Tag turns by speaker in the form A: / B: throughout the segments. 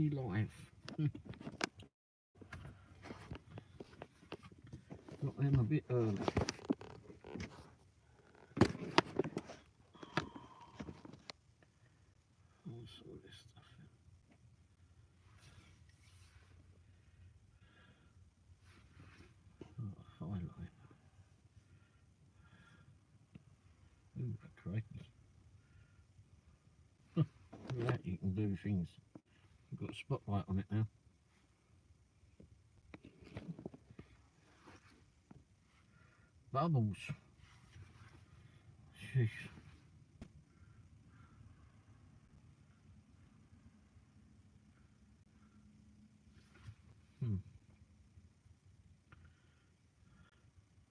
A: already live. Got them a bit early. All sort of stuff in. Oh, highlight. Ooh, crikey. Look at that, you can do things. You've got a spotlight on it now. Bubbles. Jeez.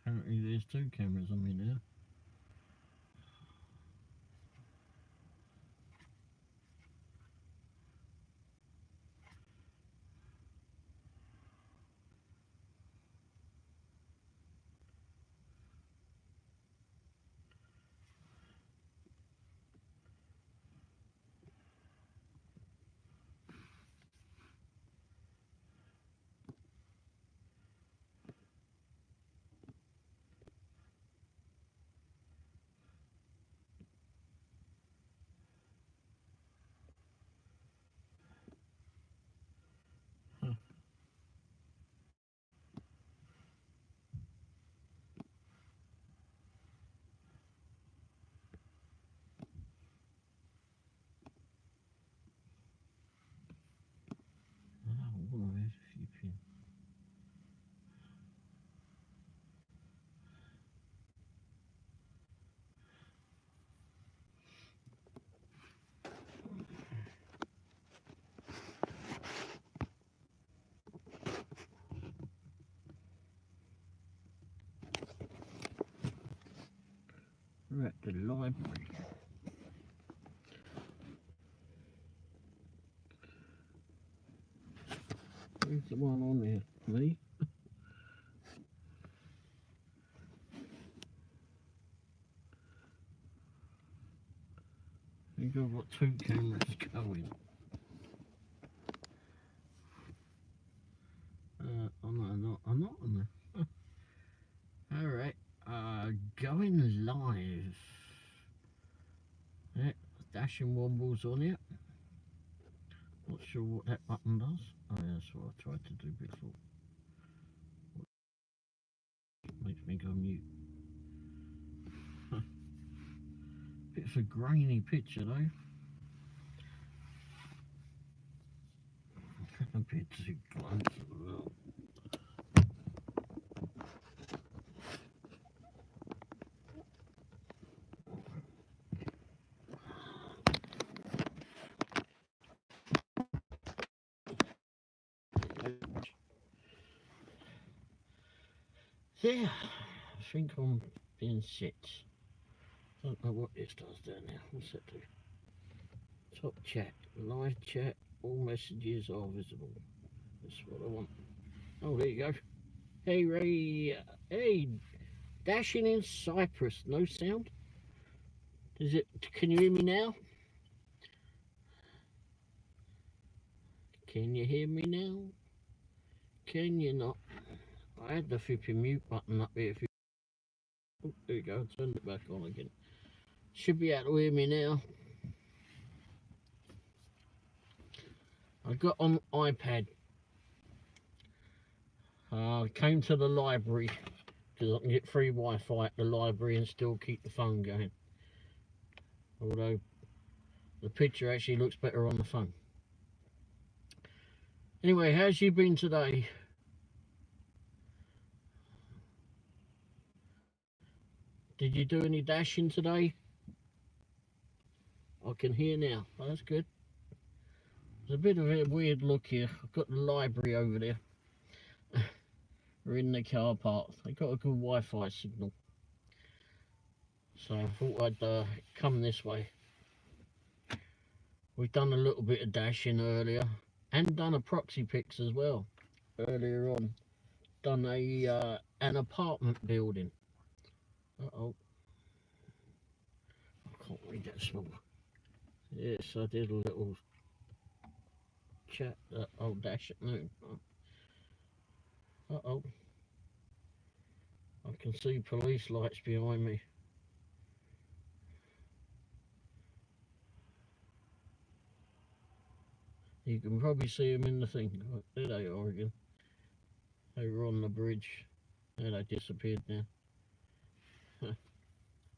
A: Apparently there's two cameras on me now. We're at the library. Who's the one on there? Me? I think I've got two cameras going. I'm not on there. Alright, going live. Yeah, dashing Womble's on it. Not sure what that button does. Oh yeah, that's what I tried to do before. Makes me go mute. Bit of a grainy picture though. A bit too close as well. Yeah, I think I'm being set. Don't know what this does down there. What's that do? Top chat, live chat, all messages are visible. That's what I want. Oh, there you go. Hey Ray, hey, dashing in Cyprus, no sound? Is it, can you hear me now? Can you hear me now? Can you not? I had the flipping mute button up here. Oh, there you go, turned it back on again. Should be able to hear me now. I got on iPad. I came to the library because I can get free Wi-Fi at the library and still keep the phone going. Although the picture actually looks better on the phone. Anyway, how's you been today? Did you do any dashing today? I can hear now. Oh, that's good. There's a bit of a weird look here. I've got the library over there. We're in the car park. They got a good Wi-Fi signal. So I thought I'd come this way. We've done a little bit of dashing earlier and done a proxy pics as well earlier on. Done a an apartment building. Uh-oh. I can't read that small. Yes, I did a little chat. Oh, dash at noon. Uh-oh. I can see police lights behind me. You can probably see them in the thing. There they are again. They were on the bridge. And they disappeared now. Huh.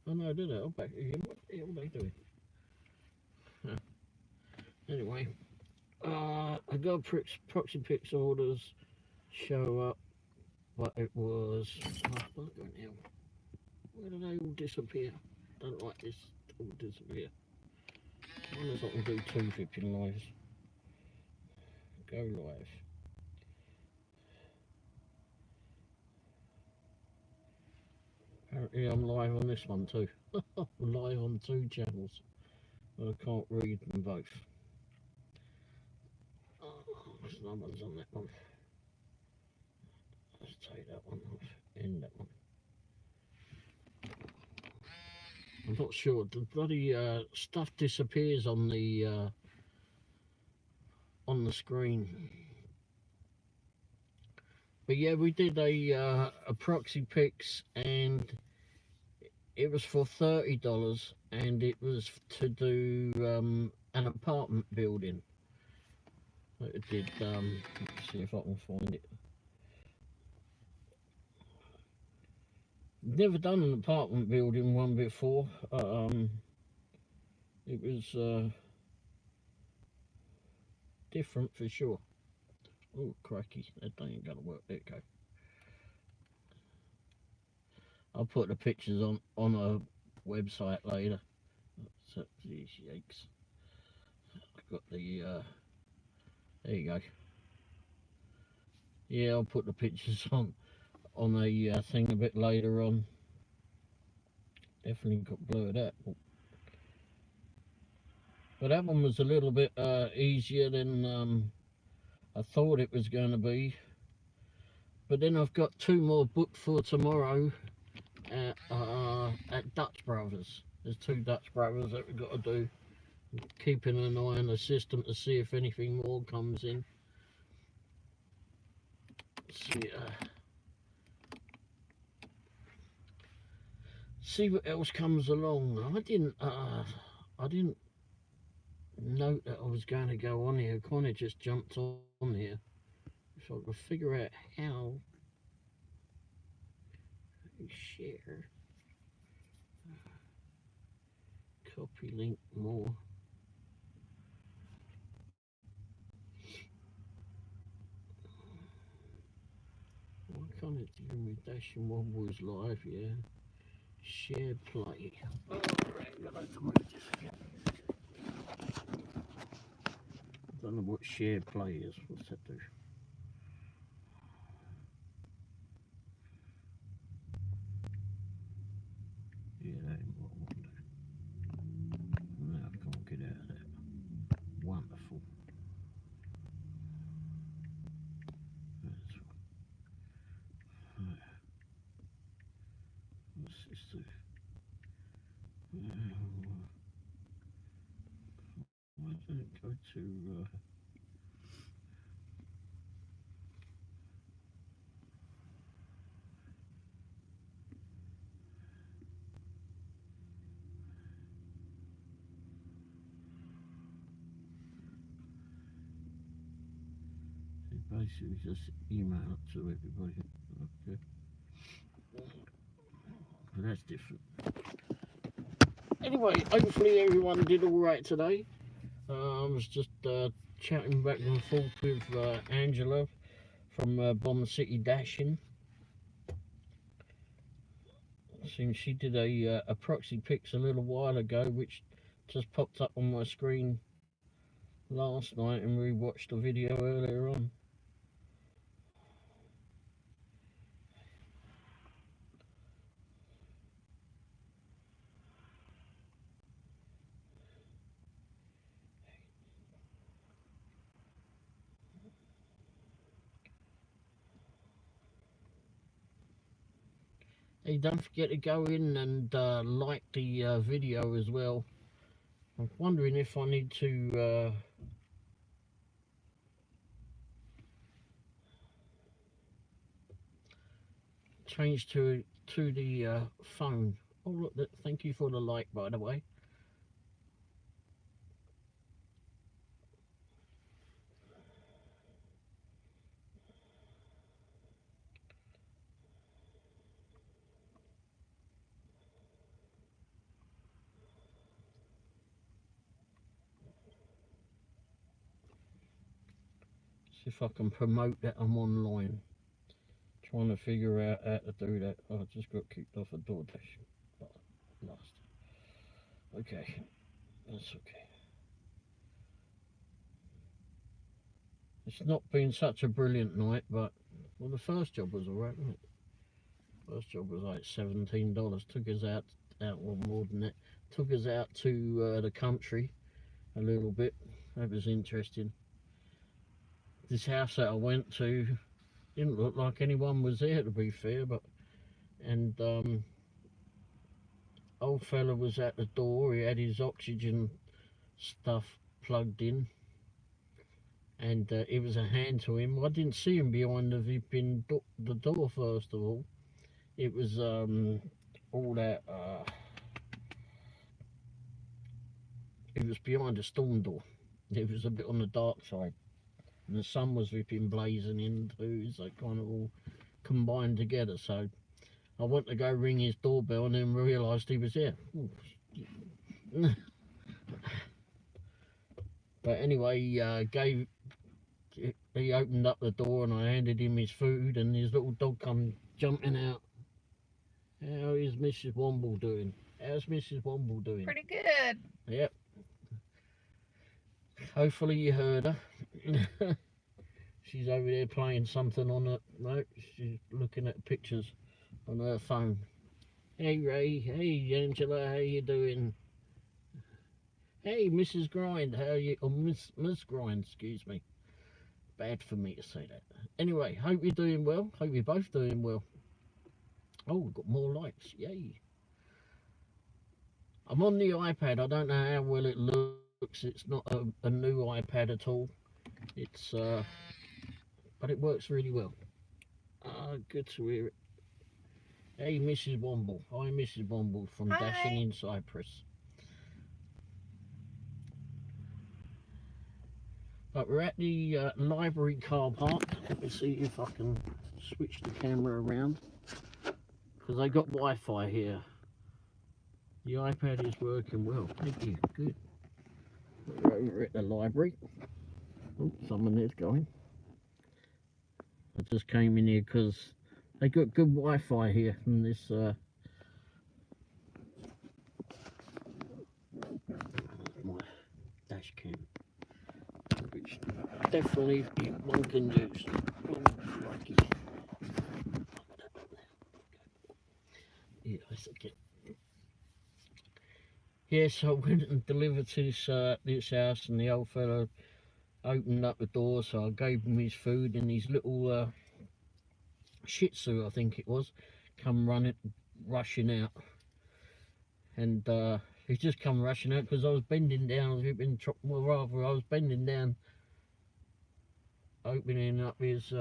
A: Oh no, did they? Oh, back again. What the hell are they doing? Huh. Anyway, I got proxy pix orders show up, but it was. Oh, now. Where do they all disappear? Don't like this. All disappear. I wonder if I can do 2 flipping lives. Go live. Apparently I'm live on this one too. I'm live on 2 channels. I can't read them both. Oh, there's numbers on that one. Let's take that one off. End that one. I'm not sure. The bloody stuff disappears on the screen. But yeah, we did a proxy pix, and it was for $30, and it was to do an apartment building. It did. Let's see if I can find it. Never done an apartment building one before. It was different for sure. Oh, cracky, that ain't gonna work. There you go. I'll put the pictures on a website later. So, geez, yikes. I've got the, there you go. Yeah, I'll put the pictures on a thing a bit later on. Definitely got blurred out. But that one was a little bit easier than I thought it was going to be. But then I've got 2 more booked for tomorrow at Dutch Brothers. There's 2 Dutch Brothers that we've got to do. Keeping an eye on the system to see if anything more comes in. See what else comes along. I didn't note that I was going to go on here. I kind of just jumped on here, so I could figure out how to share. Copy link more. Why can't it do me Dash and Womble's live? Yeah. Share play. Oh, right, I don't know what share play is. What's that do? Yeah, that ain't what I want to do. No, I can't get out of that. Wonderful. That's right. What's this do? Why don't it go to basically just email it to everybody. Okay. But that's different. Anyway, hopefully everyone did all right today. I was just chatting back and forth with Angela from Bomb City Dashing. Seems she did a proxy pix a little while ago, which just popped up on my screen last night, and we watched the video earlier on. Hey, don't forget to go in and like the video as well. I'm wondering if I need to change to the phone. Oh look, thank you for the like, by the way. See if I can promote that I'm online. Trying to figure out how to do that. Oh, I just got kicked off a DoorDash. Last. Okay, that's okay. It's not been such a brilliant night, but well, the first job was alright, wasn't it? First job was like $17. Took us out, well, more than that. Took us out to the country a little bit. That was interesting. This house that I went to didn't look like anyone was there, to be fair, but and old fella was at the door. He had his oxygen stuff plugged in, and it was a hand to him. I didn't see him behind the door. First of all, it was all that. It was behind a storm door. It was a bit on the dark side, and the sun was blazing in too. So it kind of all combined together. So I went to go ring his doorbell, and then realised he was there. But anyway, he opened up the door, and I handed him his food, and his little dog come jumping out. How is Mrs. Womble doing? How's Mrs. Womble doing?
B: Pretty good.
A: Yep. Hopefully you heard her. She's over there playing something on it. No, she's looking at pictures on her phone. Hey Ray, hey Angela, how you doing? Hey Mrs. Grind, how you? Oh, Miss Grind, excuse me. Bad for me to say that. Anyway, hope you're doing well. Hope you're both doing well. Oh, we've got more likes. Yay. I'm on the iPad. I don't know how well it looks. It's not a new iPad at all. It's but it works really well. Good to hear it. Hey, Mrs. Womble. Hi, Mrs. Womble from
B: Hi.
A: Dashing in Cyprus. But we're at the library car park. Let me see if I can switch the camera around, because I got Wi-Fi here. The iPad is working well. Thank you. Good. We're over at the library. Oh, someone is going. I just came in here because they got good Wi-Fi here in this my dash cam, which definitely one can use. Oh, crikey. Yeah, that's okay. Yeah, so I went and delivered to this house, and the old fellow opened up the door, so I gave him his food, and his little Shih Tzu, I think it was, come rushing out, and he just come rushing out because I was bending down. I was bending down, opening up his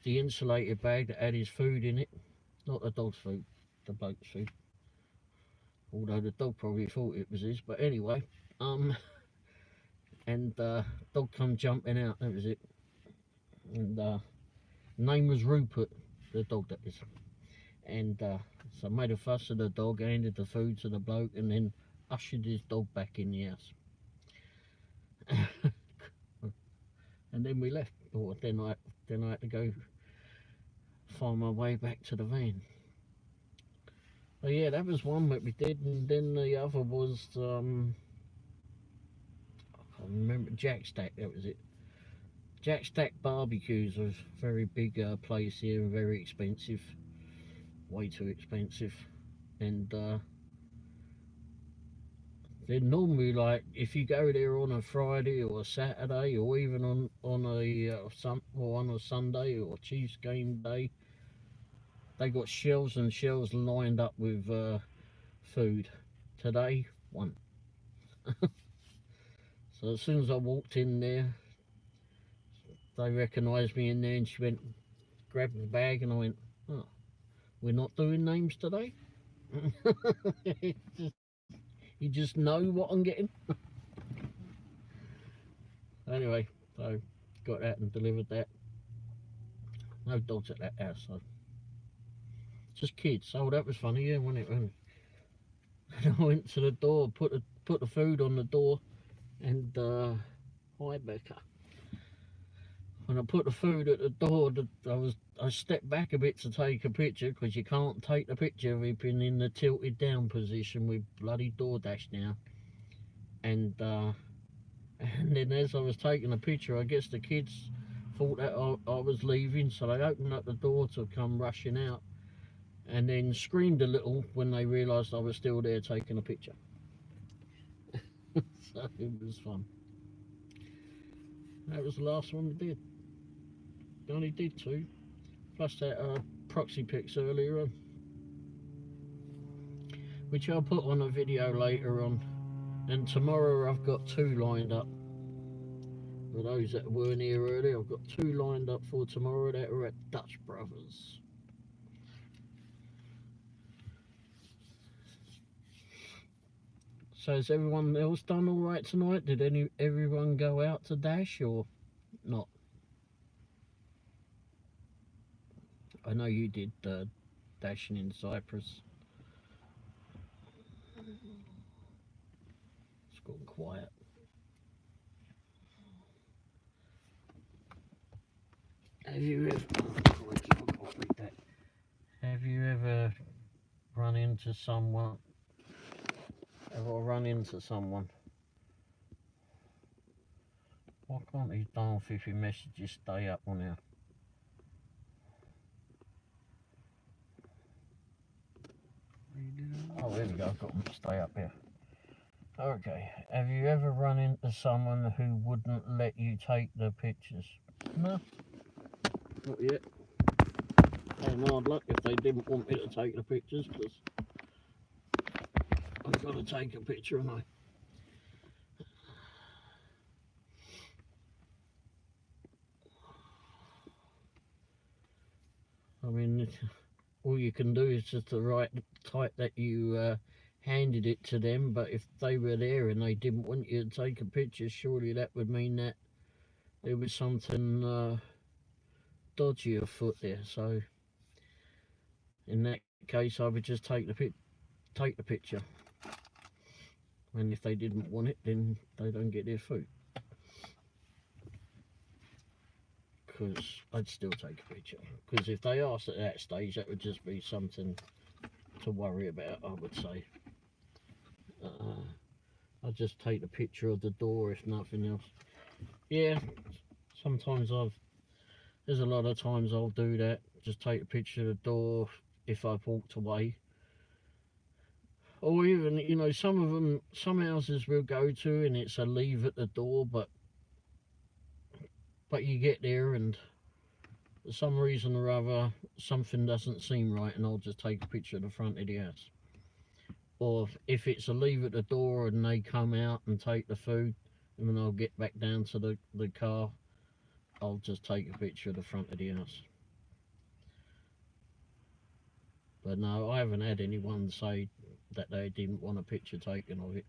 A: the insulated bag that had his food in it, not the dog's food, the bloke's food. Although the dog probably thought it was his, but anyway, and dog come jumping out. That was it. And name was Rupert, the dog that is. And so I made a fuss of the dog, handed the food to the bloke, and then ushered his dog back in the house. And then we left. Or then I had to go find my way back to the van. Oh yeah, that was one that we did, and then the other was I can't remember, Jack Stack. That was it. Jack Stack barbecues was a very big place here, and very expensive, way too expensive, and they're normally, like, if you go there on a Friday or a Saturday, or even on a Sunday or Chiefs game day, they got shelves and shelves lined up with food. Today, one. So as soon as I walked in there, they recognised me in there, and she went, grabbed the bag, and I went, oh, we're not doing names today? You just know what I'm getting. Anyway, so got that and delivered that. No dogs at that house, so just kids. Oh, that was funny, yeah, wasn't it? When I went to the door, put the food on the door, and hi Becca. When I put the food at the door, I stepped back a bit to take a picture, because you can't take the picture if you've been in the tilted down position with bloody DoorDash now. And then as I was taking a picture, I guess the kids thought that I was leaving, so they opened up the door to come rushing out, and then screamed a little when they realised I was still there taking a picture. So it was fun. That was the last one we did. We only did 2, plus that proxy pics earlier on, which I'll put on a video later on. And tomorrow I've got 2 lined up. For those that weren't here earlier, I've got 2 lined up for tomorrow that are at Dutch Brothers. So has everyone else done all right tonight? Did everyone go out to dash or not? I know you did dashing in Cyprus. It's gone quiet. Have you ever run into someone? Why can't these darn fiffy messages stay up on here? Oh, there we go, I've got them to stay up here. Okay, have you ever run into someone who wouldn't let you take the pictures? No, not yet. And hard luck if they didn't want me to take the pictures, because I've got to take a picture, and I mean, all you can do is just to type that you handed it to them, but if they were there and they didn't want you to take a picture, surely that would mean that there was something dodgy afoot there. So in that case, I would just take the picture, and if they didn't want it, then they don't get their food, because I'd still take a picture, because if they asked at that stage, that would just be something to worry about, I would say. I'll just take the picture of the door if nothing else. Yeah, sometimes there's a lot of times I'll do that, just take a picture of the door if I've walked away. Or even, you know, some houses we'll go to and it's a leave at the door, but you get there and for some reason or other something doesn't seem right, and I'll just take a picture of the front of the house. Or if it's a leave at the door and they come out and take the food, and then I'll get back down to the car, I'll just take a picture of the front of the house. But no, I haven't had anyone say that they didn't want a picture taken of it.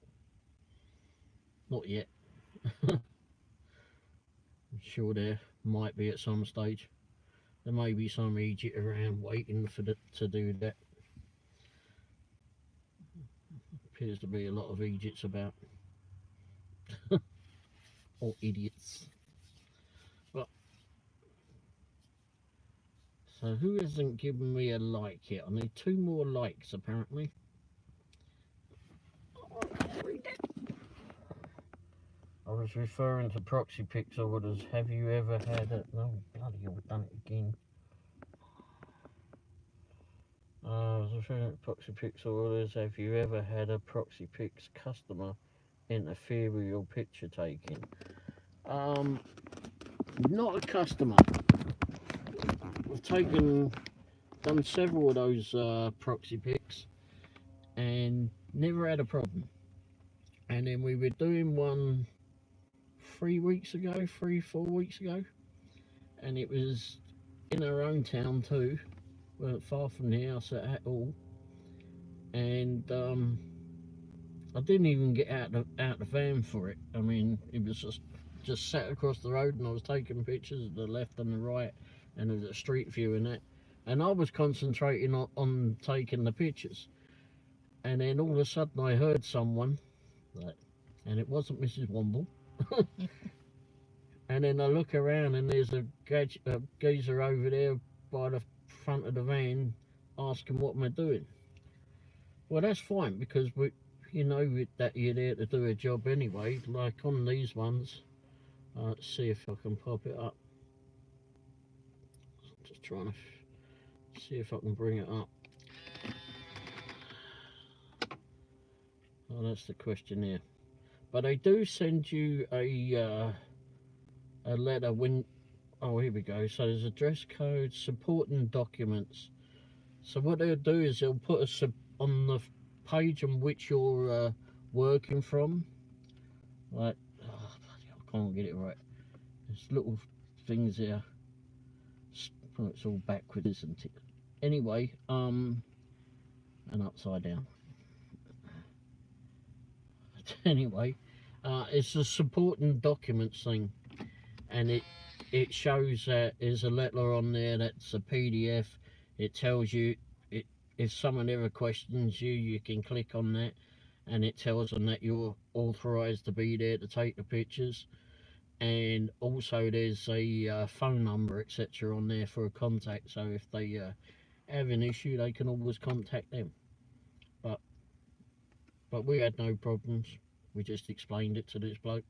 A: Not yet. I'm sure there might be at some stage. There may be some idiot around waiting to do that. Appears to be a lot of idiots about. Or idiots. But so who hasn't given me a like yet? I need 2 more likes apparently. I was referring to proxy pics orders. Have you ever had a... No, bloody hell, I've done it again. I was referring to proxy pics orders. Have you ever had a proxy pics customer interfere with your picture taking? Not a customer. I've done several of those proxy pics and never had a problem. And then we were doing one 4 weeks ago, and it was in her own town too, weren't far from the house at all. And I didn't even get out the van for it. I mean, it was just sat across the road, and I was taking pictures of the left and the right, and there was a street view in that, and I was concentrating on taking the pictures. And then all of a sudden, I heard someone, like, and it wasn't Mrs. Womble. And then I look around, and there's a geezer over there by the front of the van asking what am I doing. Well, that's fine, because you know that you're there to do a job anyway. Like on these ones, let's see if I can pop it up. Just trying to see if I can bring it up. Oh, that's the questionnaire. But they do send you a letter when. Oh, here we go. So there's a dress code, supporting documents. So what they'll do is they'll put on the page on which you're working from. Like, oh, I can't get it right. There's little things there. Oh, it's all backwards, isn't it? Anyway, and upside down. Anyway, it's a supporting documents thing, and it shows that there's a letter on there that's a PDF. It tells you if someone ever questions you, you can click on that, and it tells them that you're authorised to be there to take the pictures. And also there's a phone number, etc., on there for a contact. So if they have an issue, they can always contact them. But we had no problems. We just explained it to this bloke.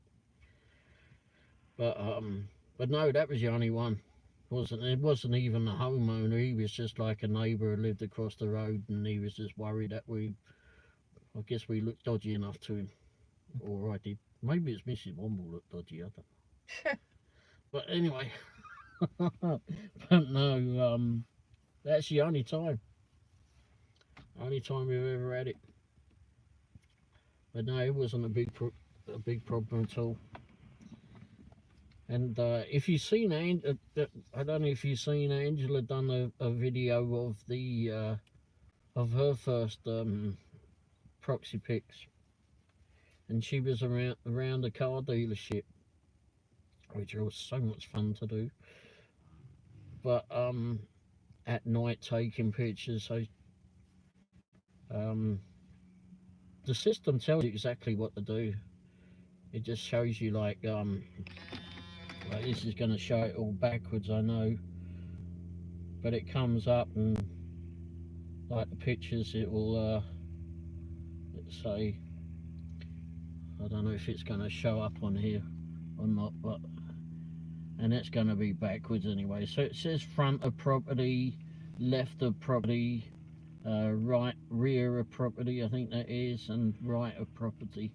A: But no, that was the only one. It wasn't even a homeowner. He was just like a neighbour who lived across the road, and he was just worried that I guess we looked dodgy enough to him. Or I did. Maybe it's Mrs. Womble looked dodgy, I don't know. But anyway, but no, that's the only time we've ever had it. But no, it wasn't a big problem at all. And if you've seen I don't know if you've seen Angela done a video of the of her first proxy pics, and she was around a car dealership, which was so much fun to do. But at night taking pictures, so the system tells you exactly what to do. It just shows you like this is going to show it all backwards, I know, but it comes up, and like the pictures, it will say, I don't know if it's going to show up on here or not, but and that's going to be backwards anyway. So it says front of property, left of property, right rear of property, I think that is, and right of property.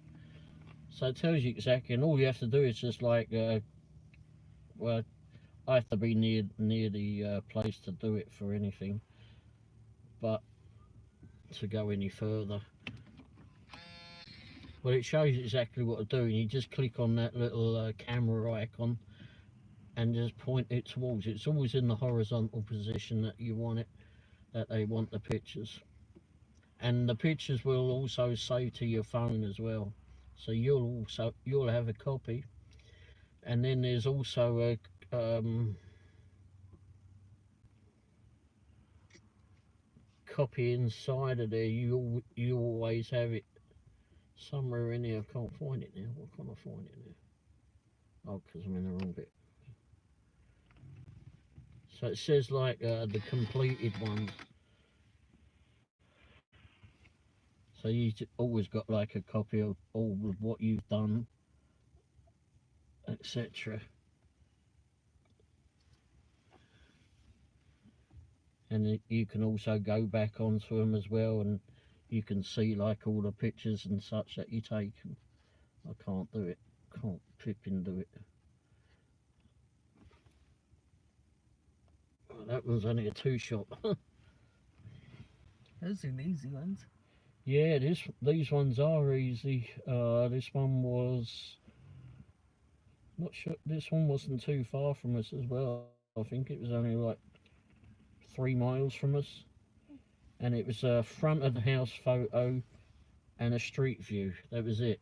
A: So it tells you exactly, and all you have to do is just like well, I have to be near the place to do it for anything, but to go any further, well, it shows you exactly what to do, and you just click on that little camera icon and just point it towards it. It's always in the horizontal position that you want it, that they want the pictures. And the pictures will also save to your phone as well, so you'll have a copy. And then there's also a copy inside of there. You always have it somewhere in there. I can't find it now. What can I find it now? Oh, because I'm in the wrong bit. So it says like the completed ones. So you always got like a copy of all of what you've done, etc. And you can also go back onto them as well, and you can see like all the pictures and such that you take. I can't do it. Can't flipping do it. Oh, that was only a 2-shot.
B: Those are the easy ones.
A: Yeah, these ones are easy. This one was not sure. This one wasn't too far from us as well. I think it was only like 3 miles from us, and it was a front of the house photo and a street view. That was it,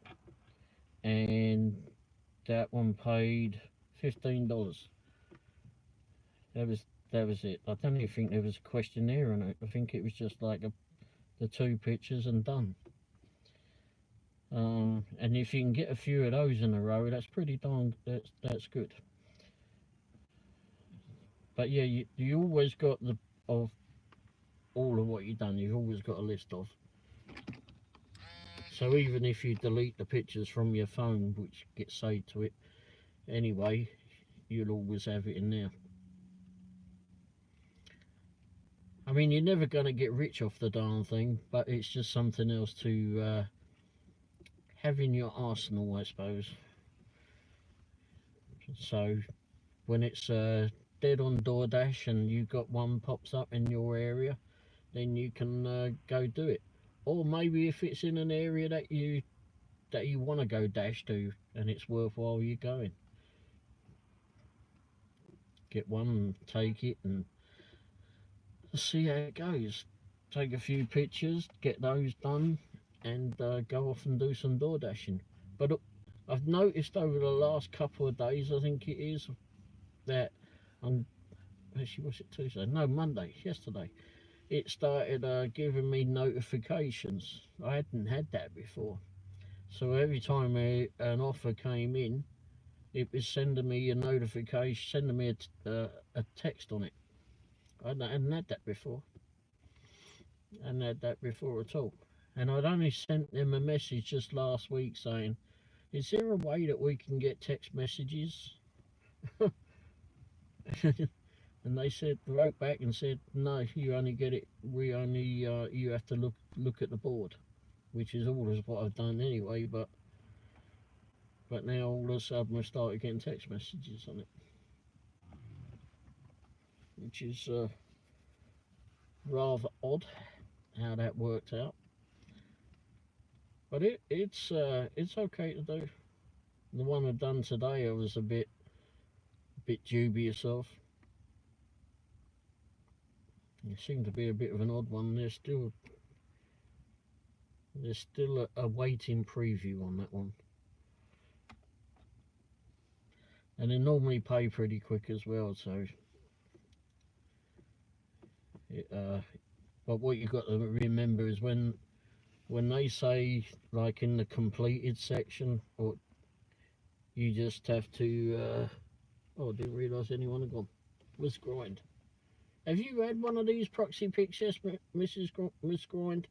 A: and that one paid $15. That was it. I don't even think there was a questionnaire on it. I think it was just like the 2 pictures and done. And if you can get a few of those in a row, that's pretty darn. That's good. But yeah, you always got the of all of what you've done. You've always got a list of. So even if you delete the pictures from your phone, which gets saved to it anyway, you'll always have it in there. I mean, you're never going to get rich off the darn thing, but it's just something else to have in your arsenal, I suppose. So when it's dead on DoorDash and you've got one pops up in your area, then you can go do it. Or maybe if it's in an area that you want to go dash to and it's worthwhile you going, get one and take it and see how it goes. Take a few pictures, get those done, and go off and do some door dashing. But I've noticed over the last couple of days, I think it is, that actually, was it Tuesday? No, Monday, yesterday. It started giving me notifications. I hadn't had that before. So every time an offer came in, it was sending me a notification, sending me a text on it. I hadn't had that before. I hadn't had that before at all. And I'd only sent them a message just last week saying, is there a way that we can get text messages? And they wrote back and said, no, you only get it, you have to look at the board, which is always what I've done anyway, but now all of a sudden I started getting text messages on it, which is rather odd how that worked out. But it's okay to do. The one I've done today I was a bit dubious of. It seemed to be a bit of an odd one. There's still a waiting preview on that one. And they normally pay pretty quick as well, so but what you've got to remember is when they say, like in the completed section, or you just have to oh, I didn't realise anyone had gone. Miss Grind, have you had one of these proxy pics, yes, Miss Grind?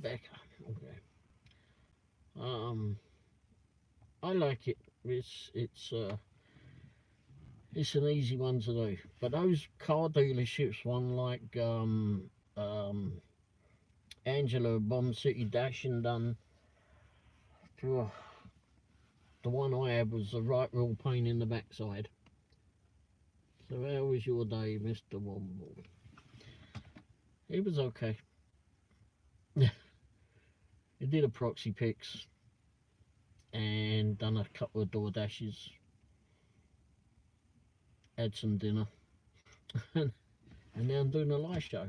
A: Becca, okay. I like it. It's an easy one to do. But those car dealerships, one like Angela Bomb City Dashing done, the one I had was a right real pain in the backside. So how was your day, Mr. Womble? It was okay. He did a proxy pics and done a couple of door dashes. Had some dinner. And now I'm doing a live show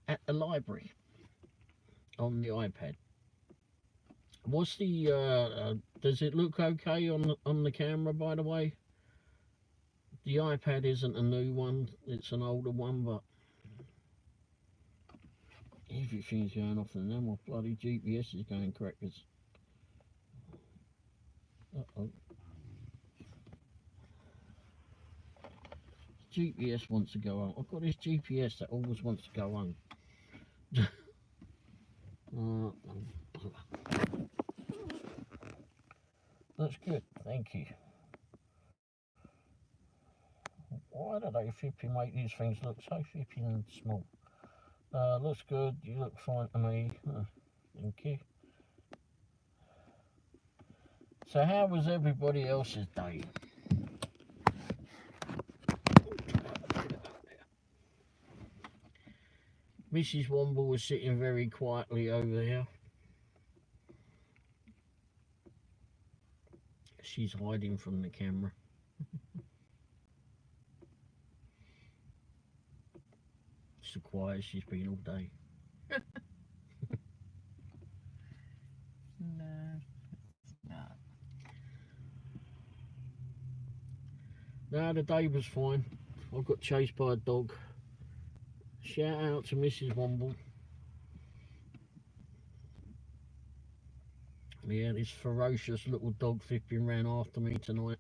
A: at the library on the iPad. What's the does it look okay on the camera, by the way? The iPad isn't a new one, it's an older one, but everything's going off, and now my bloody GPS is going crackers. Uh-oh. GPS wants to go on. I've got this GPS that always wants to go on. That's good, thank you. Why do they flipping make these things look so flipping small? Looks good, you look fine to me. Thank you. So how was everybody else's day? Mrs. Womble was sitting very quietly over here. She's hiding from the camera. It's the quiet she's been all day.
B: No, it's not.
A: No, the day was fine. I got chased by a dog. Shout out to Mrs. Womble. Yeah, this ferocious little dog flipping ran after me tonight.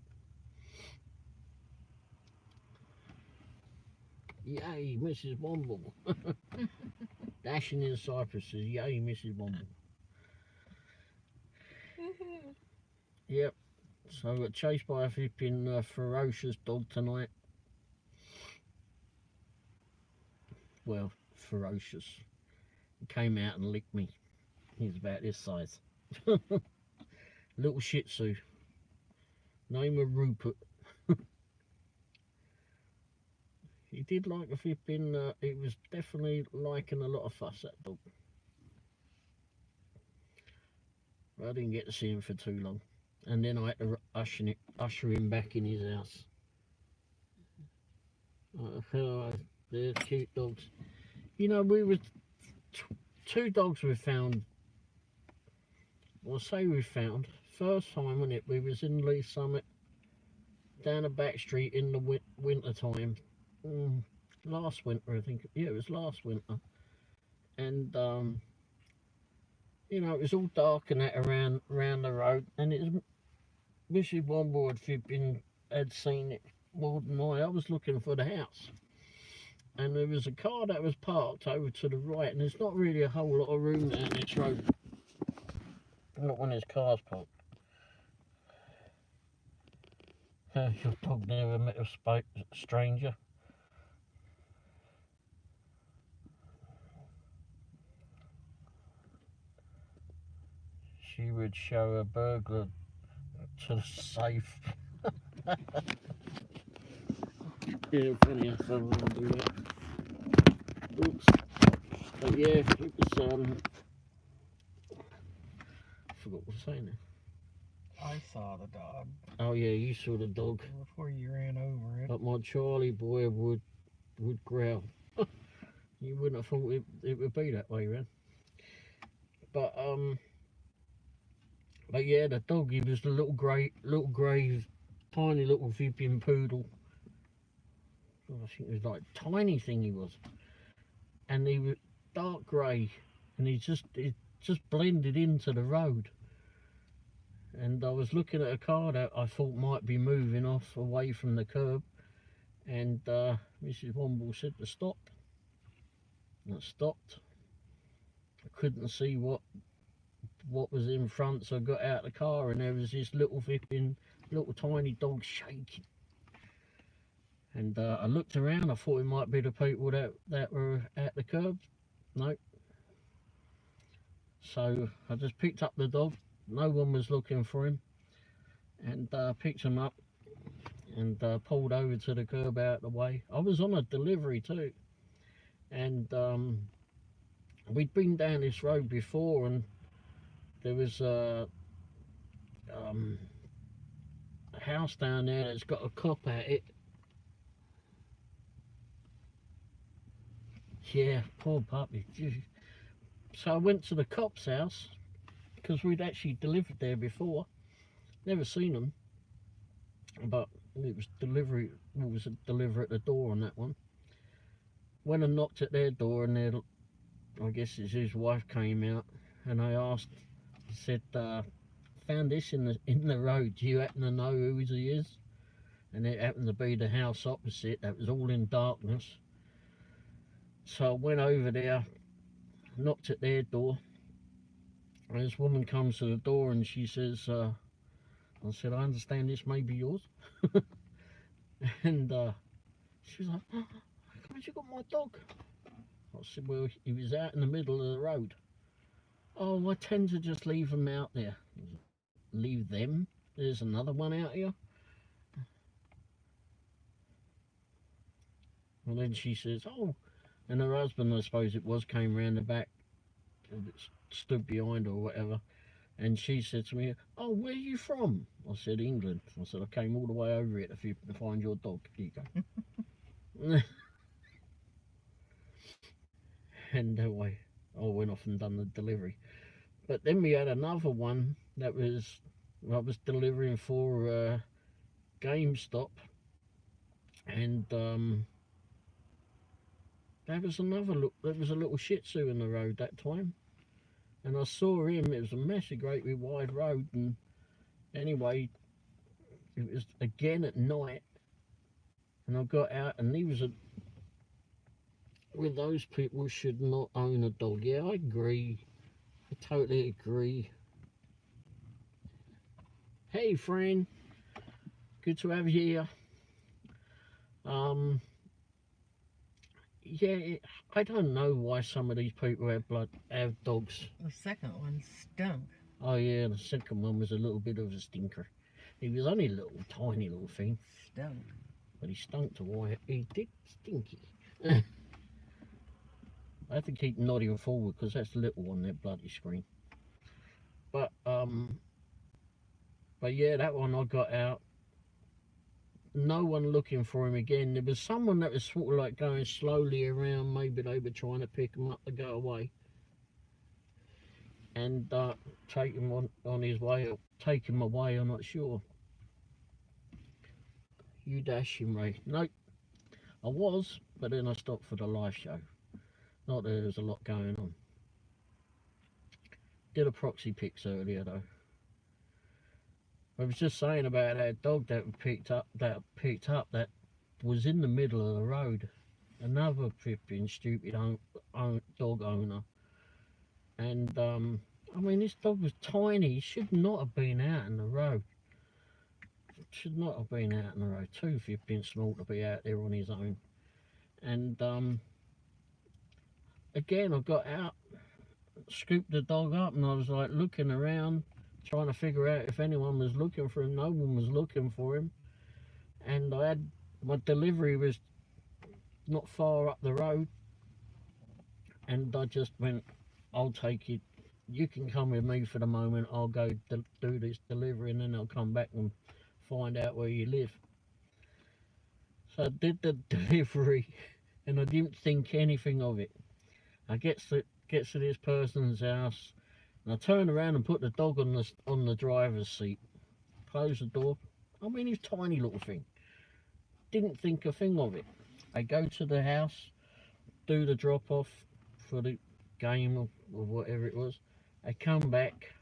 A: Yay, Mrs. Womble. Dashing in cypresses. Yay, Mrs. Womble. Yep. So I got chased by a flipping ferocious dog tonight. Well, ferocious. He came out and licked me. He's about this size. Little Shih Tzu. Name of Rupert. He did like a flipping, it was definitely liking a lot of fuss, that dog. I didn't get to see him for too long. And then I had to usher him back in his house. They're cute dogs. You know, we were two dogs we found. Well, say we found. First time, wasn't it? We was in Lee Summit, down a back street in the winter time. Last winter, I think. Yeah, it was last winter. And you know, it was all dark and that around the road, and it was Mrs. Womble had seen it more than I was looking for the house, and there was a car that was parked over to the right, and there's not really a whole lot of room down this road. Not when there's cars parked. Your dog never met a stranger. She would show a burglar to the safe. Yeah, funny how someone would do that. Oops. But yeah, it was I forgot what I was saying now.
B: I saw the dog.
A: Oh yeah, you saw the dog.
B: Before you ran over it.
A: But my Charlie boy would growl. You wouldn't have thought it would be that way, man. But yeah, the dog, he was the little grey, tiny little flipping poodle. I think it was like a tiny thing he was, and he was dark grey, and it just blended into the road. And I was looking at a car that I thought might be moving off away from the curb, and Mrs. Womble said to stop. And I stopped. I couldn't see what was in front, so I got out of the car, and there was this little tiny dog shaking. And I looked around. I thought it might be the people that were at the curb. Nope. So I just picked up the dog. No one was looking for him, and picked him up and pulled over to the curb out of the way. I was on a delivery too, and we'd been down this road before, and there was a house down there that's got a cop at it. Yeah, poor puppy. So I went to the cop's house, because we'd actually delivered there before. Never seen them, but it was delivery. It was a deliver at the door on that one. Went and knocked at their door, and I guess it's his wife came out, and I asked, said, found this in the road. Do you happen to know whose he is? And it happened to be the house opposite. That was all in darkness. So I went over there, knocked at their door. And this woman comes to the door, and she says, I said, I understand this may be yours. And she was like, oh, how come you got my dog? I said, well, he was out in the middle of the road. Oh, I tend to just leave them out there. Leave them? There's another one out here. And then she says, oh, And her husband, I suppose it was, came round the back, stood behind her or whatever. And she said to me, "Oh, where are you from?" I said, "England." I said, "I came all the way over it to find your dog. Here you go." And I went off and done the delivery. But then we had another one that I was delivering for GameStop, and there was a little Shih Tzu in the road that time, and I saw him. It was a massive, great big wide road, and anyway, it was again at night, and I got out, and he was with those people should not own a dog. Yeah, I agree. I totally agree. Hey, friend, good to have you here. Yeah, I don't know why some of these people have dogs.
B: The second one stunk.
A: Oh yeah, the second one was a little bit of a stinker. He was only a little tiny little thing,
B: Stunk.
A: but he stunk to white. He did stinky. I have to keep nodding forward because that's little on that bloody screen. But yeah, that one I got out. No one looking for him again. There was someone that was sort of like going slowly around. Maybe they were trying to pick him up to go away and take him on his way, or take him away. I'm not sure. You dashing Ray? Nope. I was, but then I stopped for the live show. Not that there was a lot going on. Did a proxy pics earlier though. I was just saying about that dog that picked up that was in the middle of the road. Another flipping stupid dog owner. And I mean, this dog was tiny. He should not have been out in the road. Should not have been out in the road. Too flipping small to be out there on his own. And again, I got out, scooped the dog up, and I was like looking around, trying to figure out if anyone was looking for him. No one was looking for him. And my delivery was not far up the road, and I just went, "I'll take it. You can come with me for the moment. I'll go do this delivery, and then I'll come back and find out where you live." So I did the delivery, and I didn't think anything of it. I gets to this person's house, and I turn around and put the dog on the driver's seat. Close the door. I mean, he's a tiny little thing. Didn't think a thing of it. I go to the house, do the drop off for the game or whatever it was. I come back.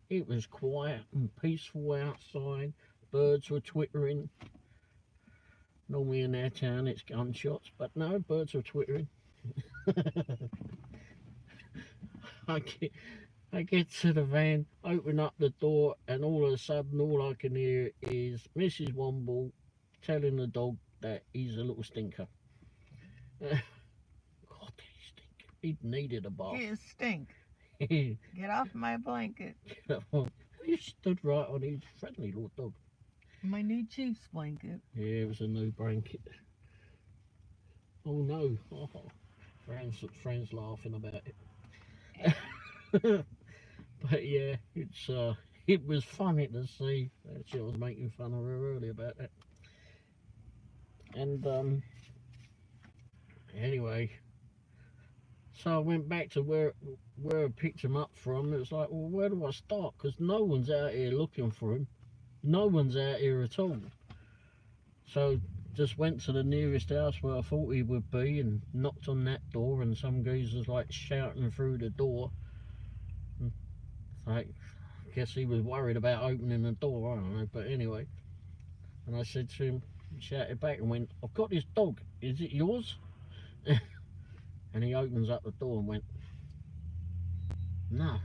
A: It was quiet and peaceful outside. Birds were twittering. Normally in our town it's gunshots, but no, birds were twittering. I get to the van, open up the door, and all of a sudden all I can hear is Mrs. Womble telling the dog that he's a little stinker. God, he stink. He needed a bath.
B: You stink. Get off my blanket.
A: He stood right on his friendly little dog.
B: My new Chiefs blanket.
A: Yeah, it was a new blanket. Oh no. Oh, friends laughing about it. But yeah, it was funny to see. Actually, I was making fun of her earlier about that. And anyway, so I went back to where I picked him up from. It was like, well, where do I start? Because no one's out here looking for him. No one's out here at all. So just went to the nearest house where I thought he would be and knocked on that door, and some geezer's like shouting through the door. Like, I guess he was worried about opening the door, I don't know, but anyway. And I said to him, shouted back and went, "I've got this dog, is it yours?" And he opens up the door and went, "No,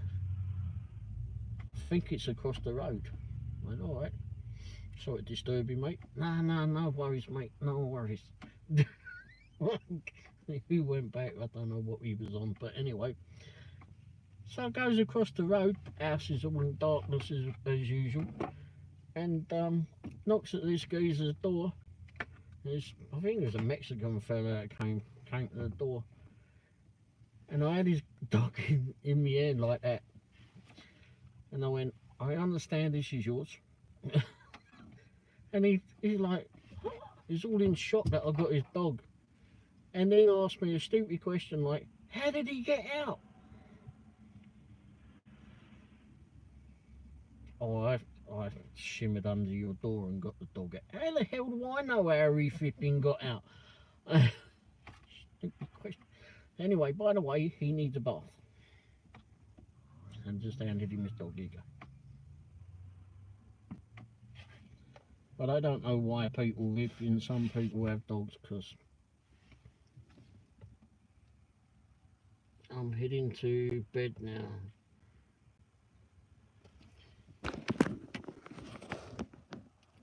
A: I think it's across the road." I went, "All right, sorry to disturb you, mate." No worries, mate, no worries." He went back, I don't know what he was on, but anyway. So it goes across the road, house is all in darkness as usual, and knocks at this geezer's door. I think it was a Mexican fella that came to the door. And I had his dog in my hand like that. And I went, I understand this is yours. And he's like, he's all in shock that I got his dog. And then asked me a stupid question like, how did he get out? Oh, I shimmered under your door and got the dog out. How the hell do I know how he flipping got out? Stupid question. Anyway, by the way, he needs a bath. And just handed him his dog. Here you go. But I don't know why people live in, some people have dogs, because I'm heading to bed now.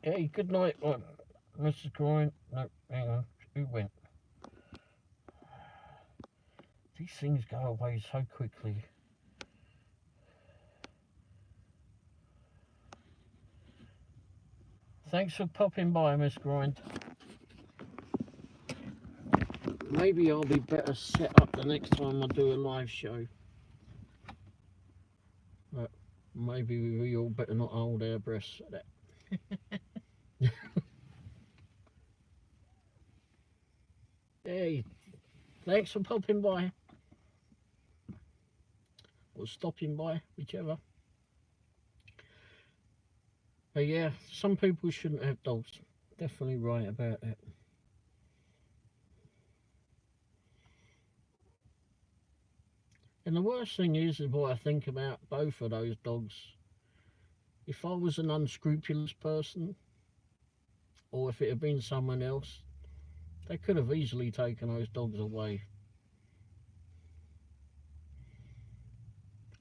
A: Hey, good night, Mrs. Groin. No, hang on, who went? These things go away so quickly. Thanks for popping by, Miss Grind. Maybe I'll be better set up the next time I do a live show. But maybe we all better not hold our breaths for that. Hey, thanks for popping by. Or stopping by, whichever. But yeah, some people shouldn't have dogs. Definitely right about that. And the worst thing is what I think about both of those dogs. If I was an unscrupulous person, or if it had been someone else, they could have easily taken those dogs away.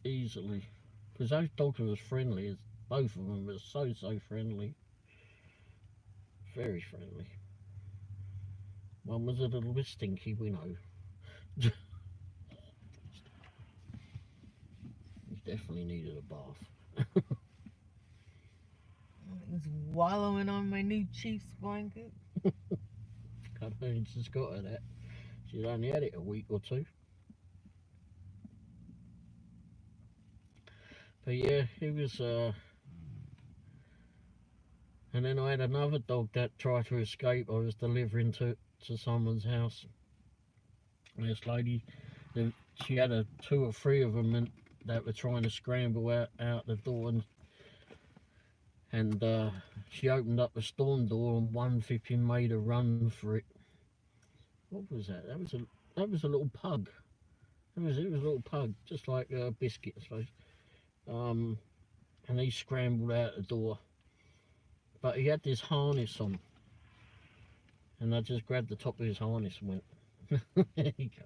A: Easily. Because those dogs were as friendly as, both of them were so friendly. Very friendly. One was a little bit stinky, we know. He definitely needed a bath.
B: He's wallowing on my new Chiefs blanket.
A: I don't just got her that. She's only had it a week or two. But yeah, it was and then I had another dog that tried to escape. I was delivering to someone's house. And this lady, she had two or three of them that were trying to scramble out the door, and she opened up the storm door, and one flipping made a run for it. What was that? That was a little pug. It was a little pug, just like a biscuit, I suppose. And he scrambled out the door, but he had this harness on, and I just grabbed the top of his harness and went, there you go.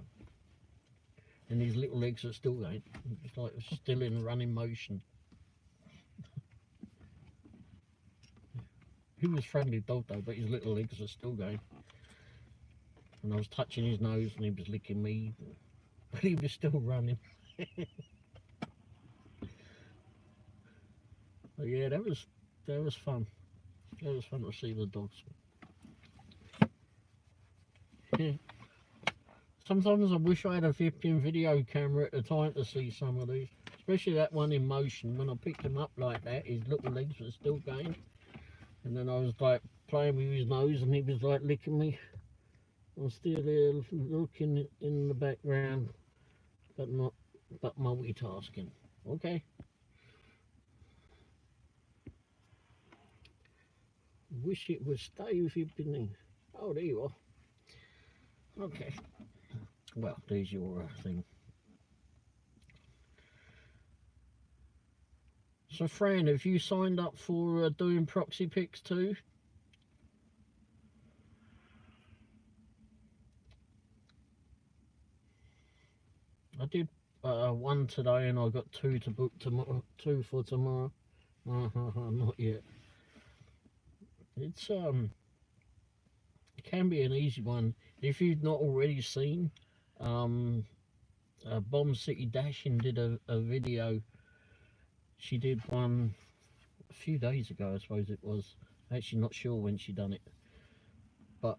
A: And his little legs are still going. It's like it's still in running motion. He was a friendly dog though, but his little legs are still going. And I was touching his nose and he was licking me, but he was still running. But yeah, that was fun. That was fun to see the dogs. Yeah. Sometimes I wish I had a 15 video camera at the time to see some of these, especially that one in motion. When I picked him up like that, his little legs were still going, and then I was like playing with his nose, and he was like licking me. I was still there looking in the background, but multitasking. Okay. Wish it would stay with you, beneath. Oh, there you are. Okay. Well, there's your thing. So, Fran, have you signed up for doing proxy pics too? I did one today, and I got two to book tomorrow. Two for tomorrow. Not yet. It's it can be an easy one if you've not already seen. Bomb City Dashing did a video. She did one a few days ago, I suppose it was. Actually not sure when she done it, but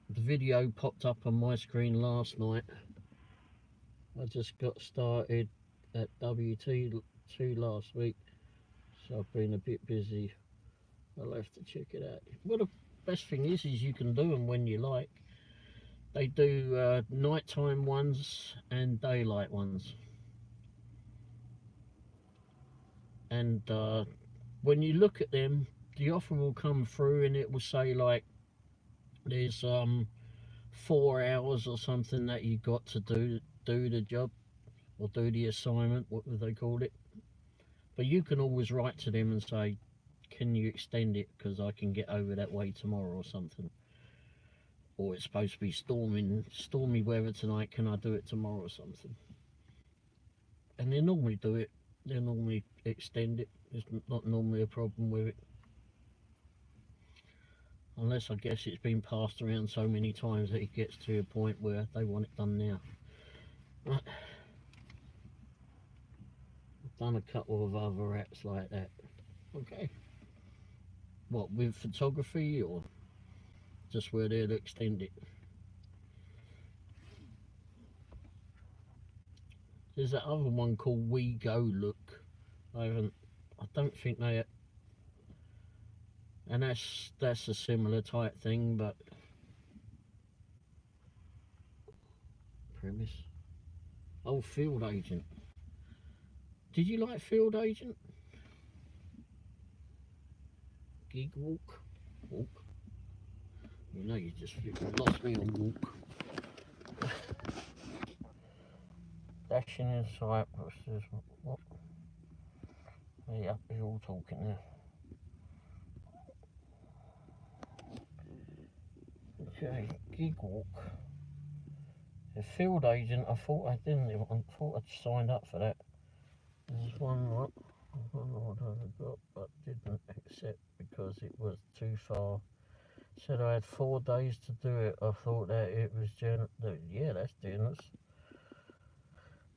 A: the video popped up on my screen last night I just got started at WT2 last week, so I've been a bit busy. I'll have to check it out. Well, the best thing is you can do them when you like. They do nighttime ones and daylight ones. And when you look at them, the offer will come through and it will say like there's 4 hours or something that you got to do the job or do the assignment, what do they call it? But you can always write to them and say, can you extend it because I can get over that way tomorrow or something, or it's supposed to be stormy weather tonight, can I do it tomorrow or something? And they normally do it. They normally extend it. There's not normally a problem with it, unless I guess it's been passed around so many times that it gets to a point where they want it done now. Right. I've done a couple of other apps like that. Okay. What, with photography or just where they'll extend it? There's that other one called We Go Look. I don't think they, and that's a similar type thing, but premise. Oh, Field Agent. Did you like Field Agent? Gig Walk. You know, you just lost me on walk. Dashing in Cyprus. What? Yeah, we're all talking now. Okay, Gig Walk. The Field Agent, I thought I thought I'd signed up for that. There's one what? I don't know what I got, but didn't accept because it was too far. Said I had 4 days to do it. I thought that it was yeah, that's generous.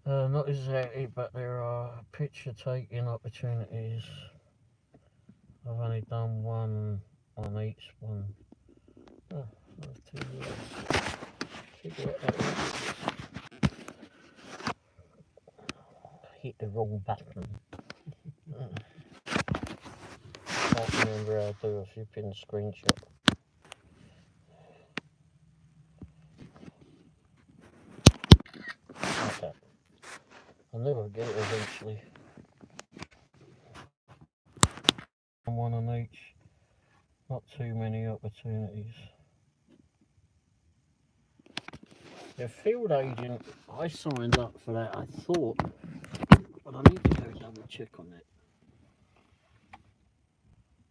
A: Not exactly, but there are picture taking opportunities. I've only done one on each one. Oh, that's too low. Figure out that one. Hit the wrong button. Can't remember how to do a flipping screenshot. Okay. I'll never get it eventually. One on each. Not too many opportunities. The Field Agent, I signed up for that, I thought, but I need to go double check on that.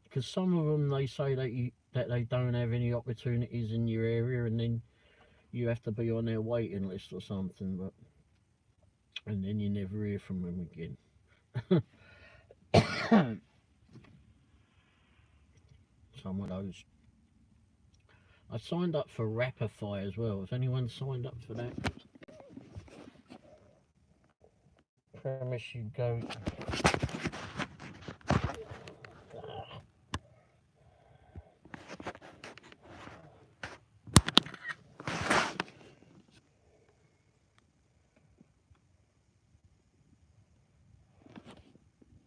A: Because some of them, they say that they don't have any opportunities in your area, and then you have to be on their waiting list or something, but and then you never hear from them again. Some of those. I signed up for Rapify as well. Has anyone signed up for that? Promise you go.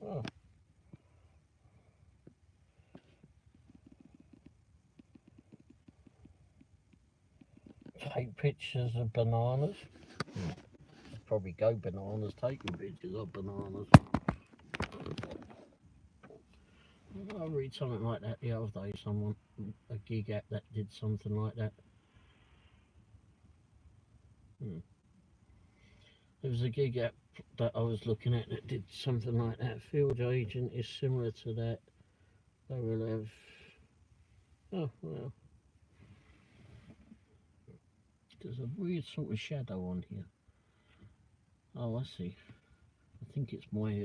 A: Oh. Take pictures of bananas. Probably go bananas taking pictures of bananas. I read something like that the other day. A gig app that did something like that. There was a gig app that I was looking at that did something like that. Field Agent is similar to that. They will have. Oh well. There's a weird sort of shadow on here. Oh, I see. I think it's my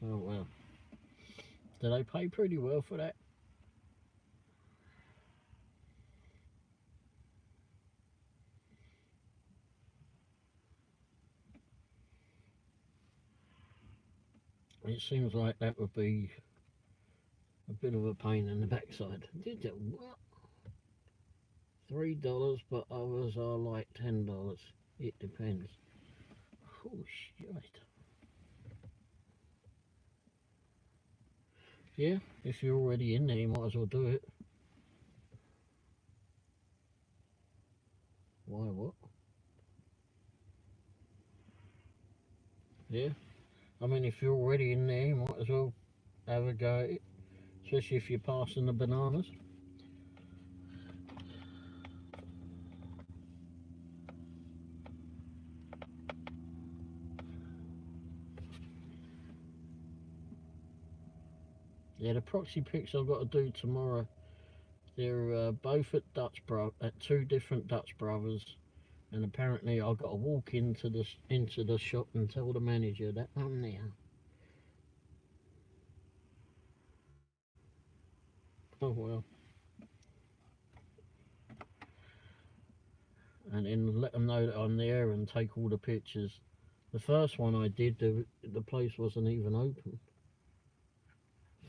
A: oh well. Do they pay pretty well for that? It seems like that would be a bit of a pain in the backside. Did you what? $3, but others are like $10. It depends. Oh shit. Yeah, if you're already in there, you might as well do it. Why, what? Yeah, I mean, if you're already in there, you might as well have a go at it, especially if you're passing the bananas. Yeah, the proxy picks I've got to do tomorrow. They're both at at two different Dutch brothers, and apparently I've got to walk into the shop and tell the manager that I'm there. Oh well. And then let them know that I'm there and take all the pictures. The first one I did, the place wasn't even open.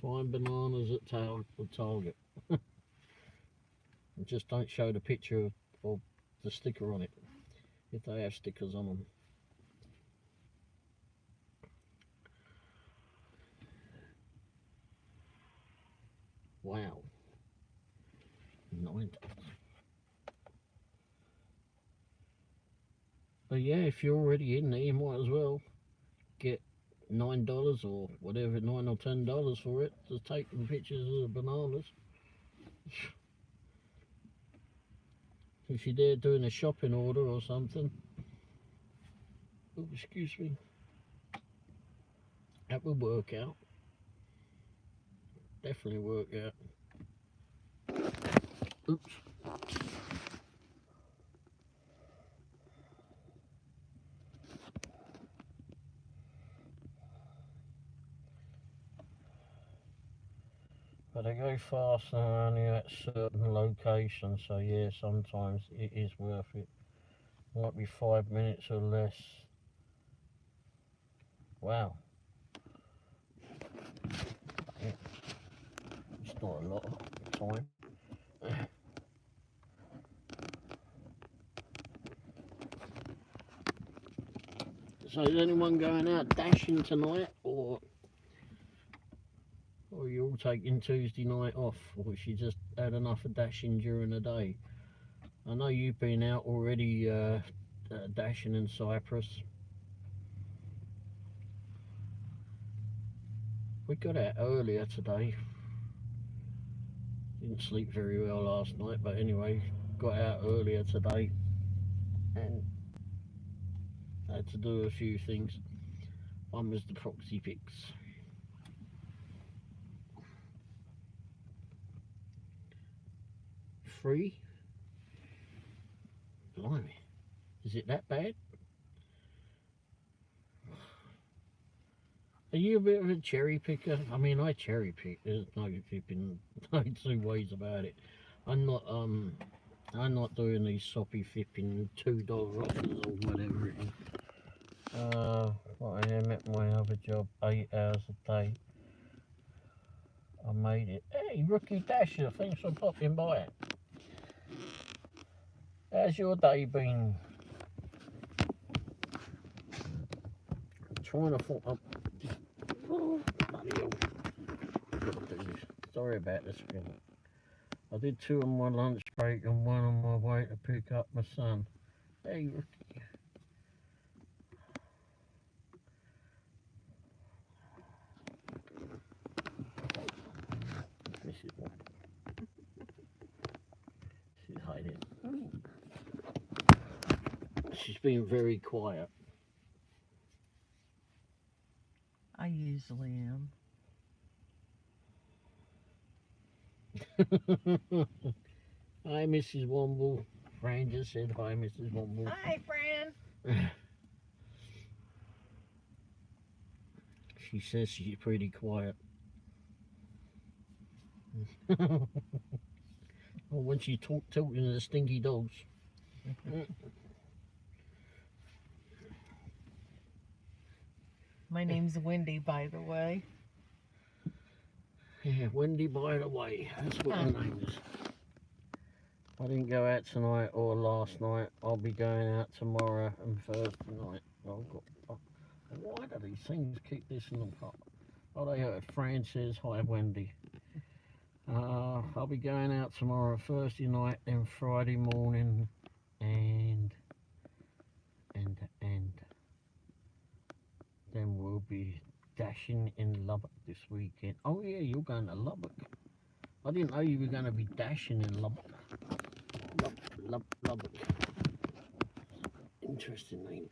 A: Find bananas at Target. And just don't show the picture of the sticker on it, if they have stickers on them. Wow. $9. But yeah, if you're already in there, you might as well get $9 or whatever, $9 or $10 for it to take the pictures of the bananas. If you're there doing a shopping order or something. Oh, excuse me. That would work out. Definitely work out. Oops. But they go faster only at certain locations, so yeah, sometimes it is worth it. Might be 5 minutes or less. Wow. It's not a lot of time. So is anyone going out dashing tonight, or are you all taking Tuesday night off, or if you just had enough of dashing during the day? I know you've been out already dashing in Cyprus. We got out earlier today. Didn't sleep very well last night, but anyway, got out earlier today and had to do a few things. One was the proxy picks. Free? Blimey. Is it that bad? Are you a bit of a cherry picker? I mean, I cherry pick. There's no flipping, no two ways about it. I'm not doing these soppy flipping $2 offers or whatever it is. What I am at my other job, 8 hours a day. I made it. Hey, Rookie Dasher, thanks for popping by. How's your day been? I'm trying to fall up. Oh, bloody hell. Sorry about this again. I did 2 on my lunch break and 1 on my way to pick up my son. Hey, Rookie. Mrs. Womble. She's hiding. She's been very quiet.
B: I usually am.
A: Hi, Mrs. Womble. Fran just said hi, Mrs. Womble.
B: Hi, Fran.
A: She says she's pretty quiet. Or when she talking to the stinky dogs.
B: My name's Wendy, by the way.
A: Yeah, Wendy, by the way. That's what her name is. I didn't go out tonight or last night. I'll be going out tomorrow and Thursday night. Why do these things keep this in the pot? Oh, they hurt. Francis, hi Wendy. I'll be going out tomorrow, Thursday night, then Friday morning, and then we'll be dashing in Lubbock this weekend. Oh yeah, you're going to Lubbock. I didn't know you were going to be dashing in Lubbock. Lubbock. Interesting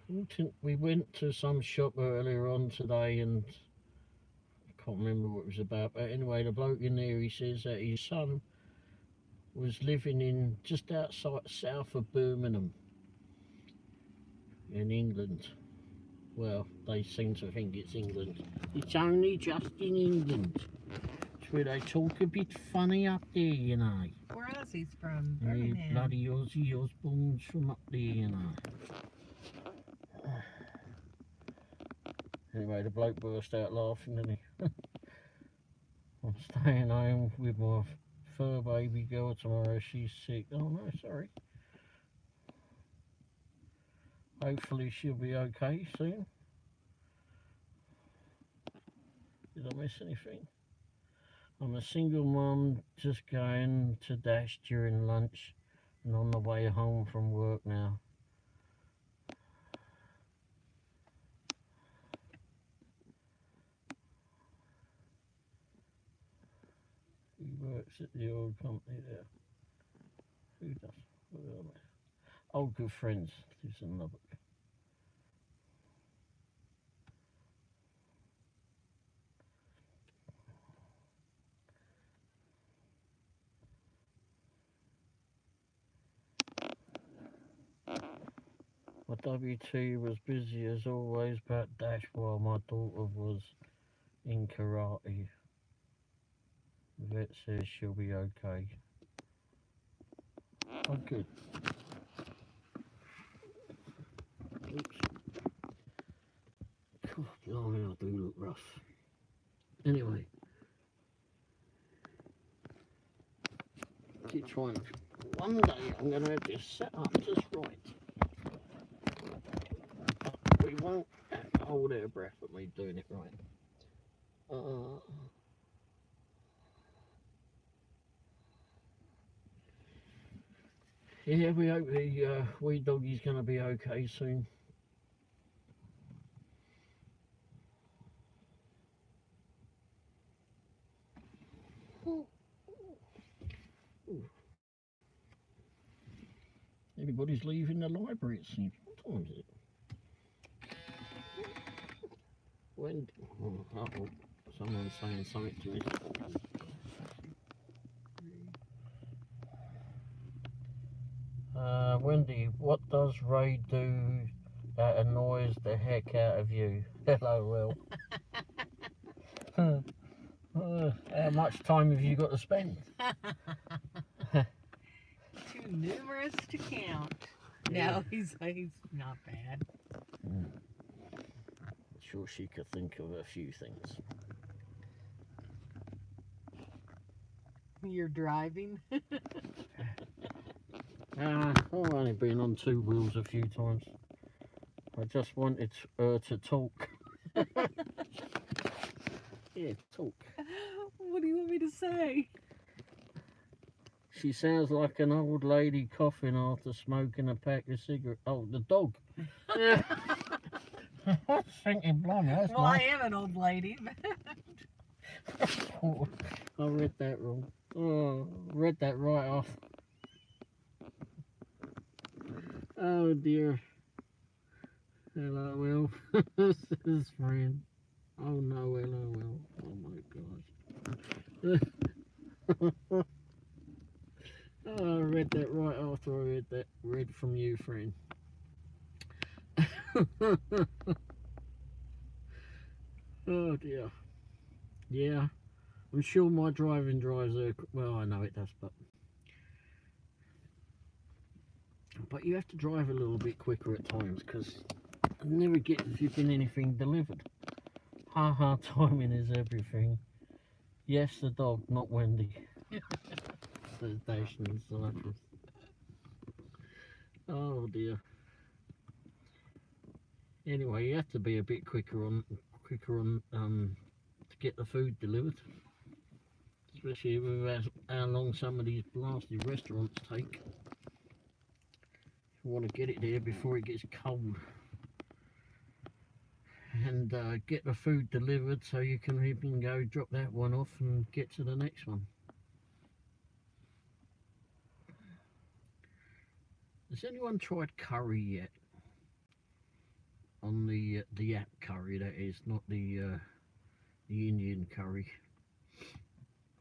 A: name. We went to some shop earlier on today and I can't remember what it was about, but anyway, the bloke in there, he says that his son was living in just outside south of Birmingham in England. Well, they seem to think it's England. It's only just in England. It's where they talk a bit funny up there, you know.
B: Where Ozzy's from?
A: The
B: Birmingham.
A: bloody Ozzy Osbourne's from up there, you know. Anyway, the bloke burst out laughing, didn't he? I'm staying home with my fur baby girl tomorrow. She's sick. Oh no, sorry. Hopefully she'll be okay soon. Did I miss anything? I'm a single mum just going to dash during lunch and on the way home from work now. He works at the old company there. Who does? Where are they? Oh, good friends. Lives in Lubbock. My WT was busy as always, but dash while my daughter was in karate. Vet says she'll be okay. Oh, good. Oops. God, blimey, I do look rough. Anyway. Keep trying. One day I'm going to have this set up just right. But we won't hold our breath at me doing it right. Yeah, we hope the wee doggie's going to be okay soon. Everybody's leaving the library, it seems. What time is it? When? Oh, someone's saying something to me. Wendy, what does Ray do that annoys the heck out of you? LOL. How much time have you got to spend?
B: Too numerous to count.
A: Yeah.
B: No, he's not bad.
A: I'm sure she could think of a few things.
B: You're driving?
A: I've only been on two wheels a few times. I just wanted her to talk. Yeah, talk.
B: What do you want me to say?
A: She sounds like an old lady coughing after smoking a pack of cigarettes. Oh, the dog. I was thinking, blimey, that's
B: Well,
A: nice.
B: I am an old lady.
A: Oh, I read that wrong. Oh, read that right off. Oh dear. LOL. This is friend. Oh no, LOL. Oh my gosh. Oh, I read that right after I read from you, friend. Oh dear. Yeah. I'm sure my driving drives are, well, I know it does, but you have to drive a little bit quicker at times because I never get flipping anything delivered. Haha, timing is everything. Yes, the dog, not Wendy. The Dacian Cypress. Oh dear. Anyway, you have to be a bit quicker on to get the food delivered. Especially with how long some of these blasted restaurants take. You want to get it there before it gets cold. And get the food delivered so you can even go drop that one off and get to the next one. Has anyone tried curry yet? On the app curry, that is, not the Indian curry,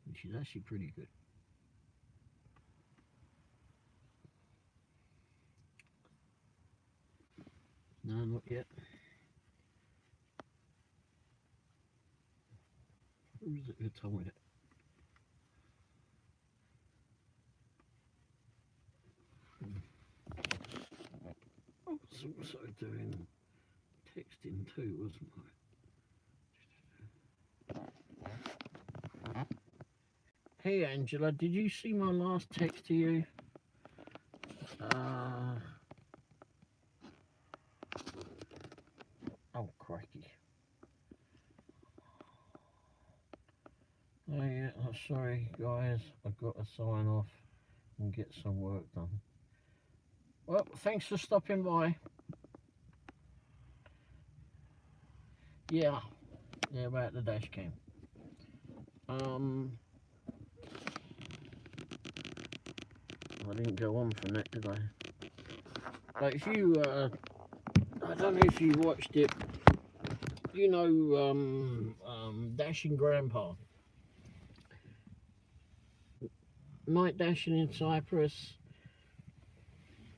A: which is actually pretty good. No, not yet. Who is it who told me that? I was also doing texting too, wasn't I? Hey Angela, did you see my last text to you? Oh crikey. Oh yeah, sorry guys, I've got to sign off and get some work done. Well, thanks for stopping by. Yeah, about the dash cam. I didn't go on from that, did I? But if you, I don't know if you watched it, you know, Dashing Grandpa. Night Dashing in Cyprus.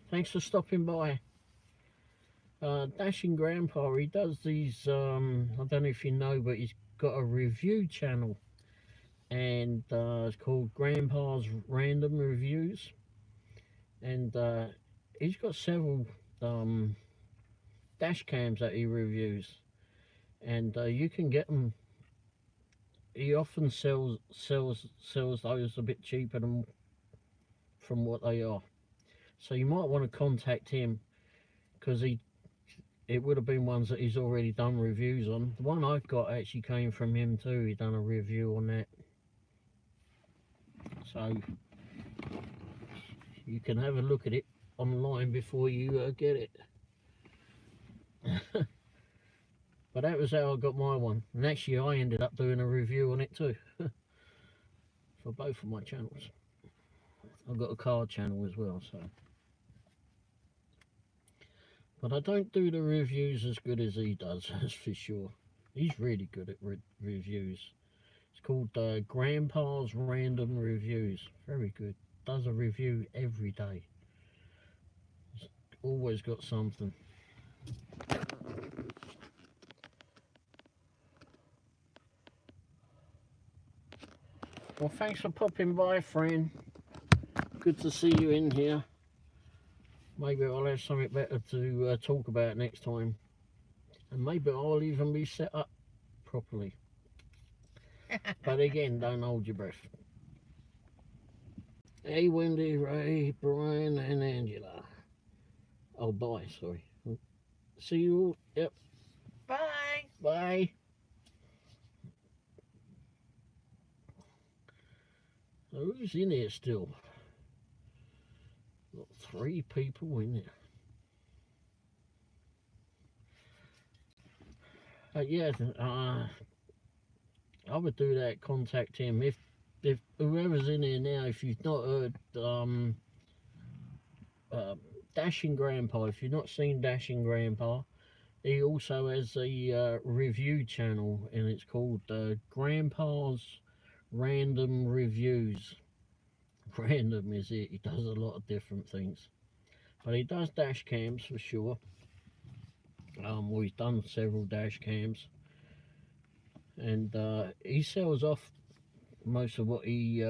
A: Thanks for stopping by. Dashing Grandpa, he does these, I don't know if you know, but he's got a review channel. And it's called Grandpa's Random Reviews. And he's got several dash cams that he reviews. And you can get them. He often sells those a bit cheaper than from what they are. So you might want to contact him, because it would have been ones that he's already done reviews on. The one I've got actually came from him too. He done a review on that. So you can have a look at it online before you get it. But that was how I got my one. And actually I ended up doing a review on it too. For both of my channels. I've got a car channel as well, so. But I don't do the reviews as good as he does, that's for sure. He's really good at reviews. It's called Grandpa's Random Reviews. Very good. Does a review every day. He's always got something. Well, thanks for popping by, friend. Good to see you in here. Maybe I'll have something better to talk about next time. And maybe I'll even be set up properly. But again, don't hold your breath. Hey, Wendy, Ray, Brian, and Angela. Oh, bye, sorry. See you all. Yep.
B: Bye.
A: Bye. So who's in here still? Got 3 people in there. Yeah, I would do that. Contact him if whoever's in here now. If you've not heard Dashing Grandpa, if you've not seen Dashing Grandpa, he also has a review channel, and it's called Grandpa's Random Reviews. Random is it? He does a lot of different things, but he does dash cams for sure. Well, he's done several dash cams, and he sells off most of what he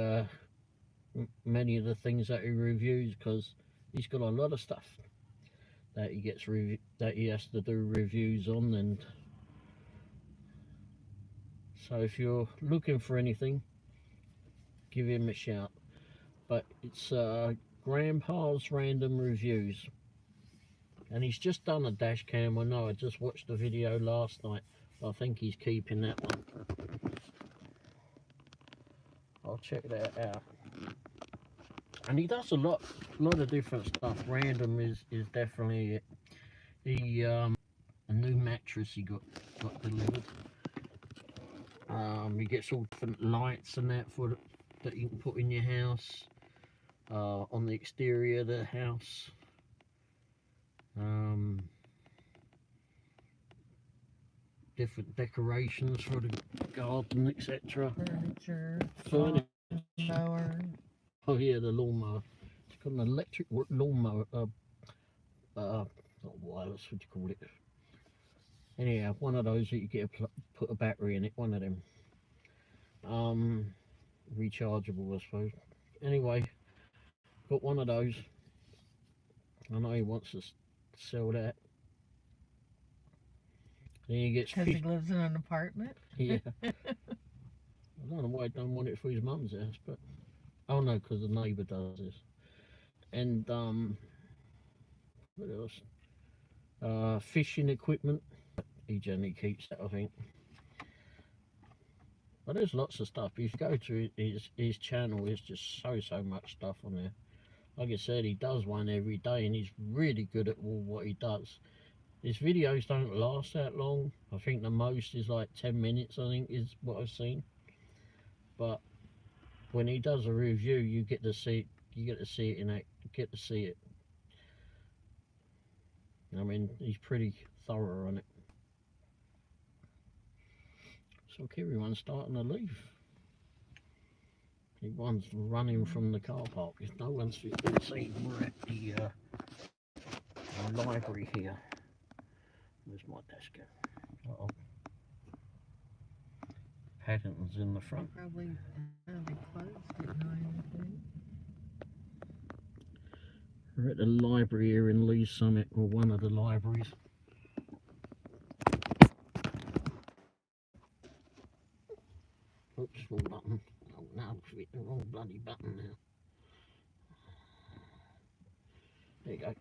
A: many of the things that he reviews, because he's got a lot of stuff that he gets that he has to do reviews on. And So if you're looking for anything, give him a shout. But it's Grandpa's Random Reviews. And he's just done a dash cam. I know, I just watched the video last night. I think he's keeping that one. I'll check that out. And he does a lot of different stuff. Random is definitely it. He a new mattress he got delivered. He gets all different lights and that that you can put in your house, on the exterior of the house. Different decorations for the garden, etc.
B: Furniture, lawnmower.
A: Oh yeah, the lawnmower. It's got an electric lawnmower. Not wireless. What do you call it? Anyhow, one of those that you get put a battery in it. One of them. Rechargeable, I suppose. Anyway, got one of those. I know he wants to sell that. Then he gets
B: because he lives in an apartment.
A: Yeah. I don't know why he don't want it for his mum's house, but oh no, because the neighbour does this. And what else? Fishing equipment. He generally keeps that, I think. But there's lots of stuff. If you go to his channel, there's just so much stuff on there. Like I said, he does one every day, and he's really good at what he does. His videos don't last that long. I think the most is like 10 minutes, I think, is what I've seen. But when he does a review, you get to see it. I mean, he's pretty thorough on it. So look, everyone's starting to leave. Everyone's running from the car park. There's no one's seen. We're at the library here. Where's my desk? Uh-oh. Paddington's in the front.
B: Probably closed at 9, I think.
A: We're at the library here in Lee's Summit, or one of the libraries. Oops, wrong button. Oh no, I've hit the wrong bloody button now. There you go.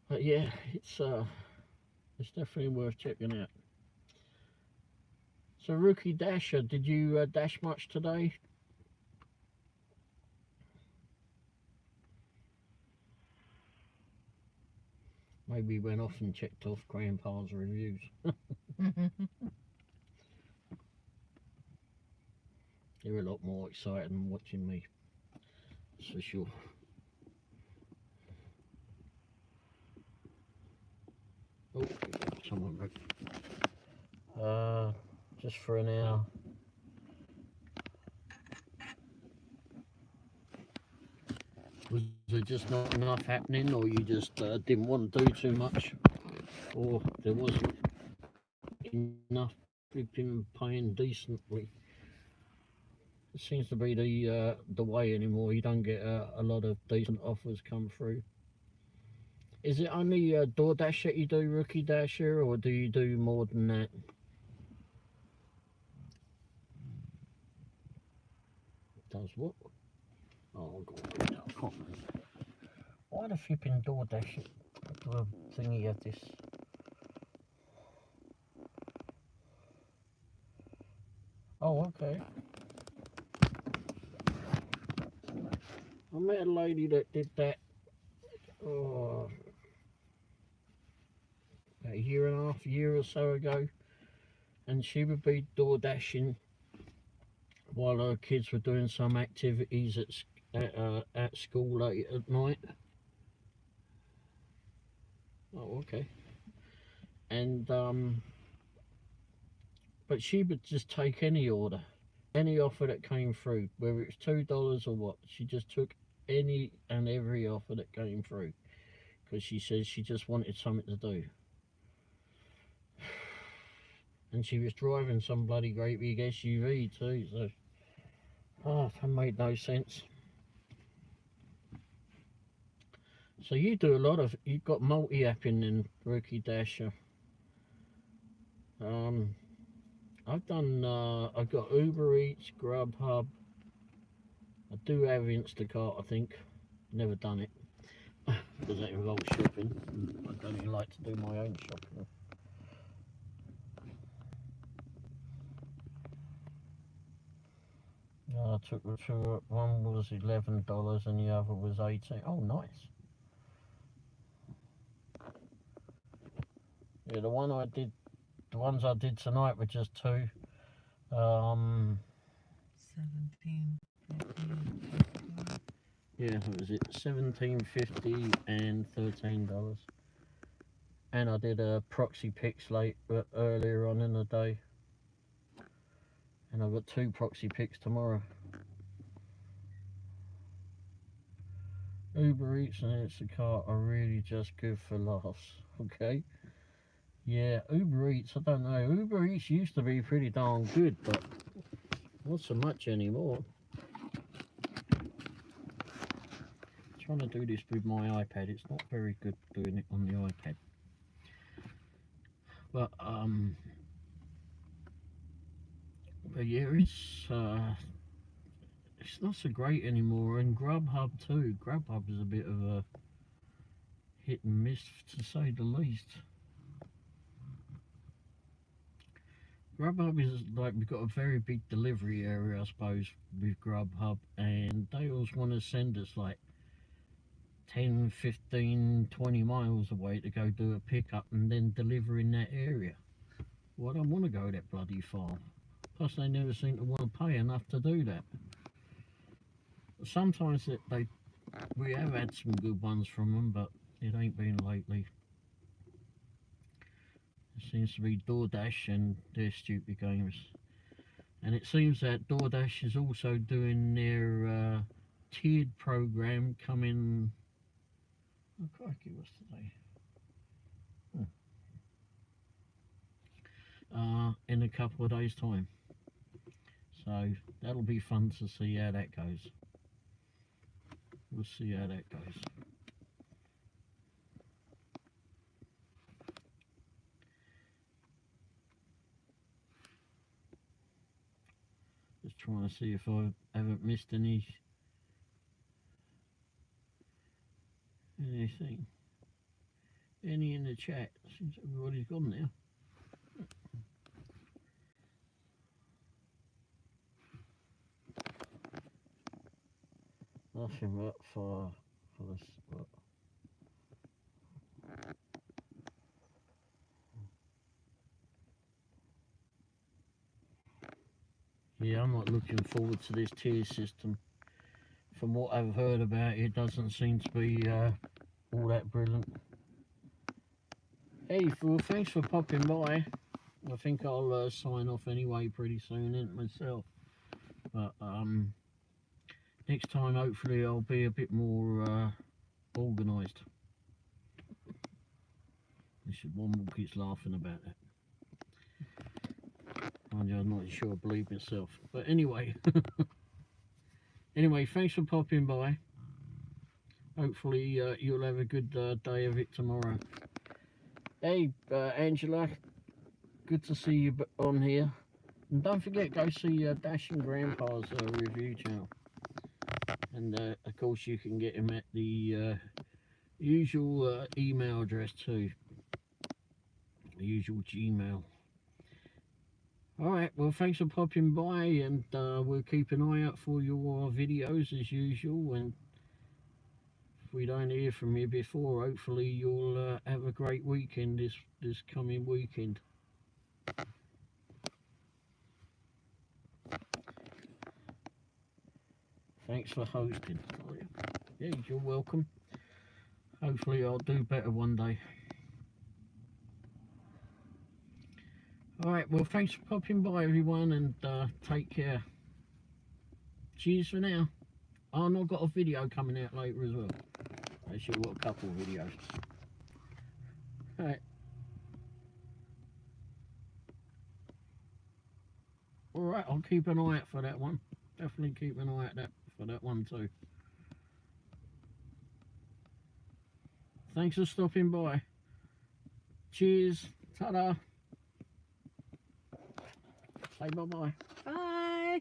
A: But yeah, it's definitely worth checking out. So Rookie Dasher, did you dash much today? Maybe went off and checked off Grandpa's reviews. They're a lot more exciting than watching me, that's for sure. Oh, someone broke. Just for an hour. Was there just not enough happening, or you just didn't want to do too much, or there wasn't enough people paying decently? It seems to be the way anymore. You don't get a lot of decent offers come through. Is it only DoorDash that you do, Rookie Dasher, or do you do more than that? Does what? Oh God, I can't remember. Why the flipping DoorDash the thingy of this? Oh, okay. I met a lady that did that about a year or so ago, and she would be door dashing while her kids were doing some activities at school late at night. Oh, okay. And but she would just take any order, any offer that came through, whether it's $2 or what. She just took any and every offer that came through, because she says she just wanted something to do. And she was driving some bloody great big SUV too, so that made no sense. So you do a lot of, you've got multi-apping in Rookie Dasher. I've done, I've got Uber Eats, Grubhub. I do have Instacart, I think. Never done it because that involves shopping. I don't even like to do my own shopping. I took the two. One was $11 and the other was 18. Oh, nice. Yeah, the ones I did tonight were just two.
B: 17, 15.
A: Yeah, what was it? $17.50 and $13. And I did a proxy picks earlier on in the day. And I've got 2 proxy picks tomorrow. Uber Eats and Instacart are really just good for laughs, okay? Yeah, Uber Eats, I don't know. Uber Eats used to be pretty darn good, but not so much anymore. Trying to do this with my iPad, it's not very good doing it on the iPad. But yeah, it's not so great anymore. And Grubhub too. Grubhub is a bit of a hit and miss, to say the least. Grubhub is like, we've got a very big delivery area, I suppose, with Grubhub, and they always want to send us like 10, 15, 20 miles away to go do a pickup and then deliver in that area. Well, I don't want to go that bloody far. Plus, they never seem to want to pay enough to do that. Sometimes we have had some good ones from them, but it ain't been lately. It seems to be DoorDash and their stupid games. And it seems that DoorDash is also doing their tiered program coming. Oh, crikey, what's today? In a couple of days' time. So that'll be fun to see how that goes. We'll see how that goes. Just trying to see if I haven't missed anything. Any in the chat. Seems everybody's gone now. Nothing but for this. Yeah, I'm not looking forward to this tier system. From what I've heard about it, doesn't seem to be all that brilliant. Hey, well, thanks for popping by. I think I'll sign off anyway pretty soon, ain't myself. But next time, hopefully, I'll be a bit more organised. Womble keeps laughing about that. I'm not sure I believe myself. But anyway, thanks for popping by. Hopefully, you'll have a good day of it tomorrow. Hey, Angela, good to see you on here. And don't forget, go see Dash and Grandpa's review channel. And of course, you can get him at the usual email address too. The usual Gmail. Alright, well, thanks for popping by, and we'll keep an eye out for your videos as usual. And if we don't hear from you before, hopefully you'll have a great weekend this coming weekend. Thanks for hosting. Yeah, you're welcome. Hopefully I'll do better one day. Alright, well, thanks for popping by, everyone, and take care. Cheers for now. Oh, and I've got a video coming out later as well. Actually, I've got a couple of videos. Alright. Alright, I'll keep an eye out for that one. Definitely keep an eye out for that one too. Thanks for stopping by. Cheers. Ta-da. Say bye-bye.
B: Bye.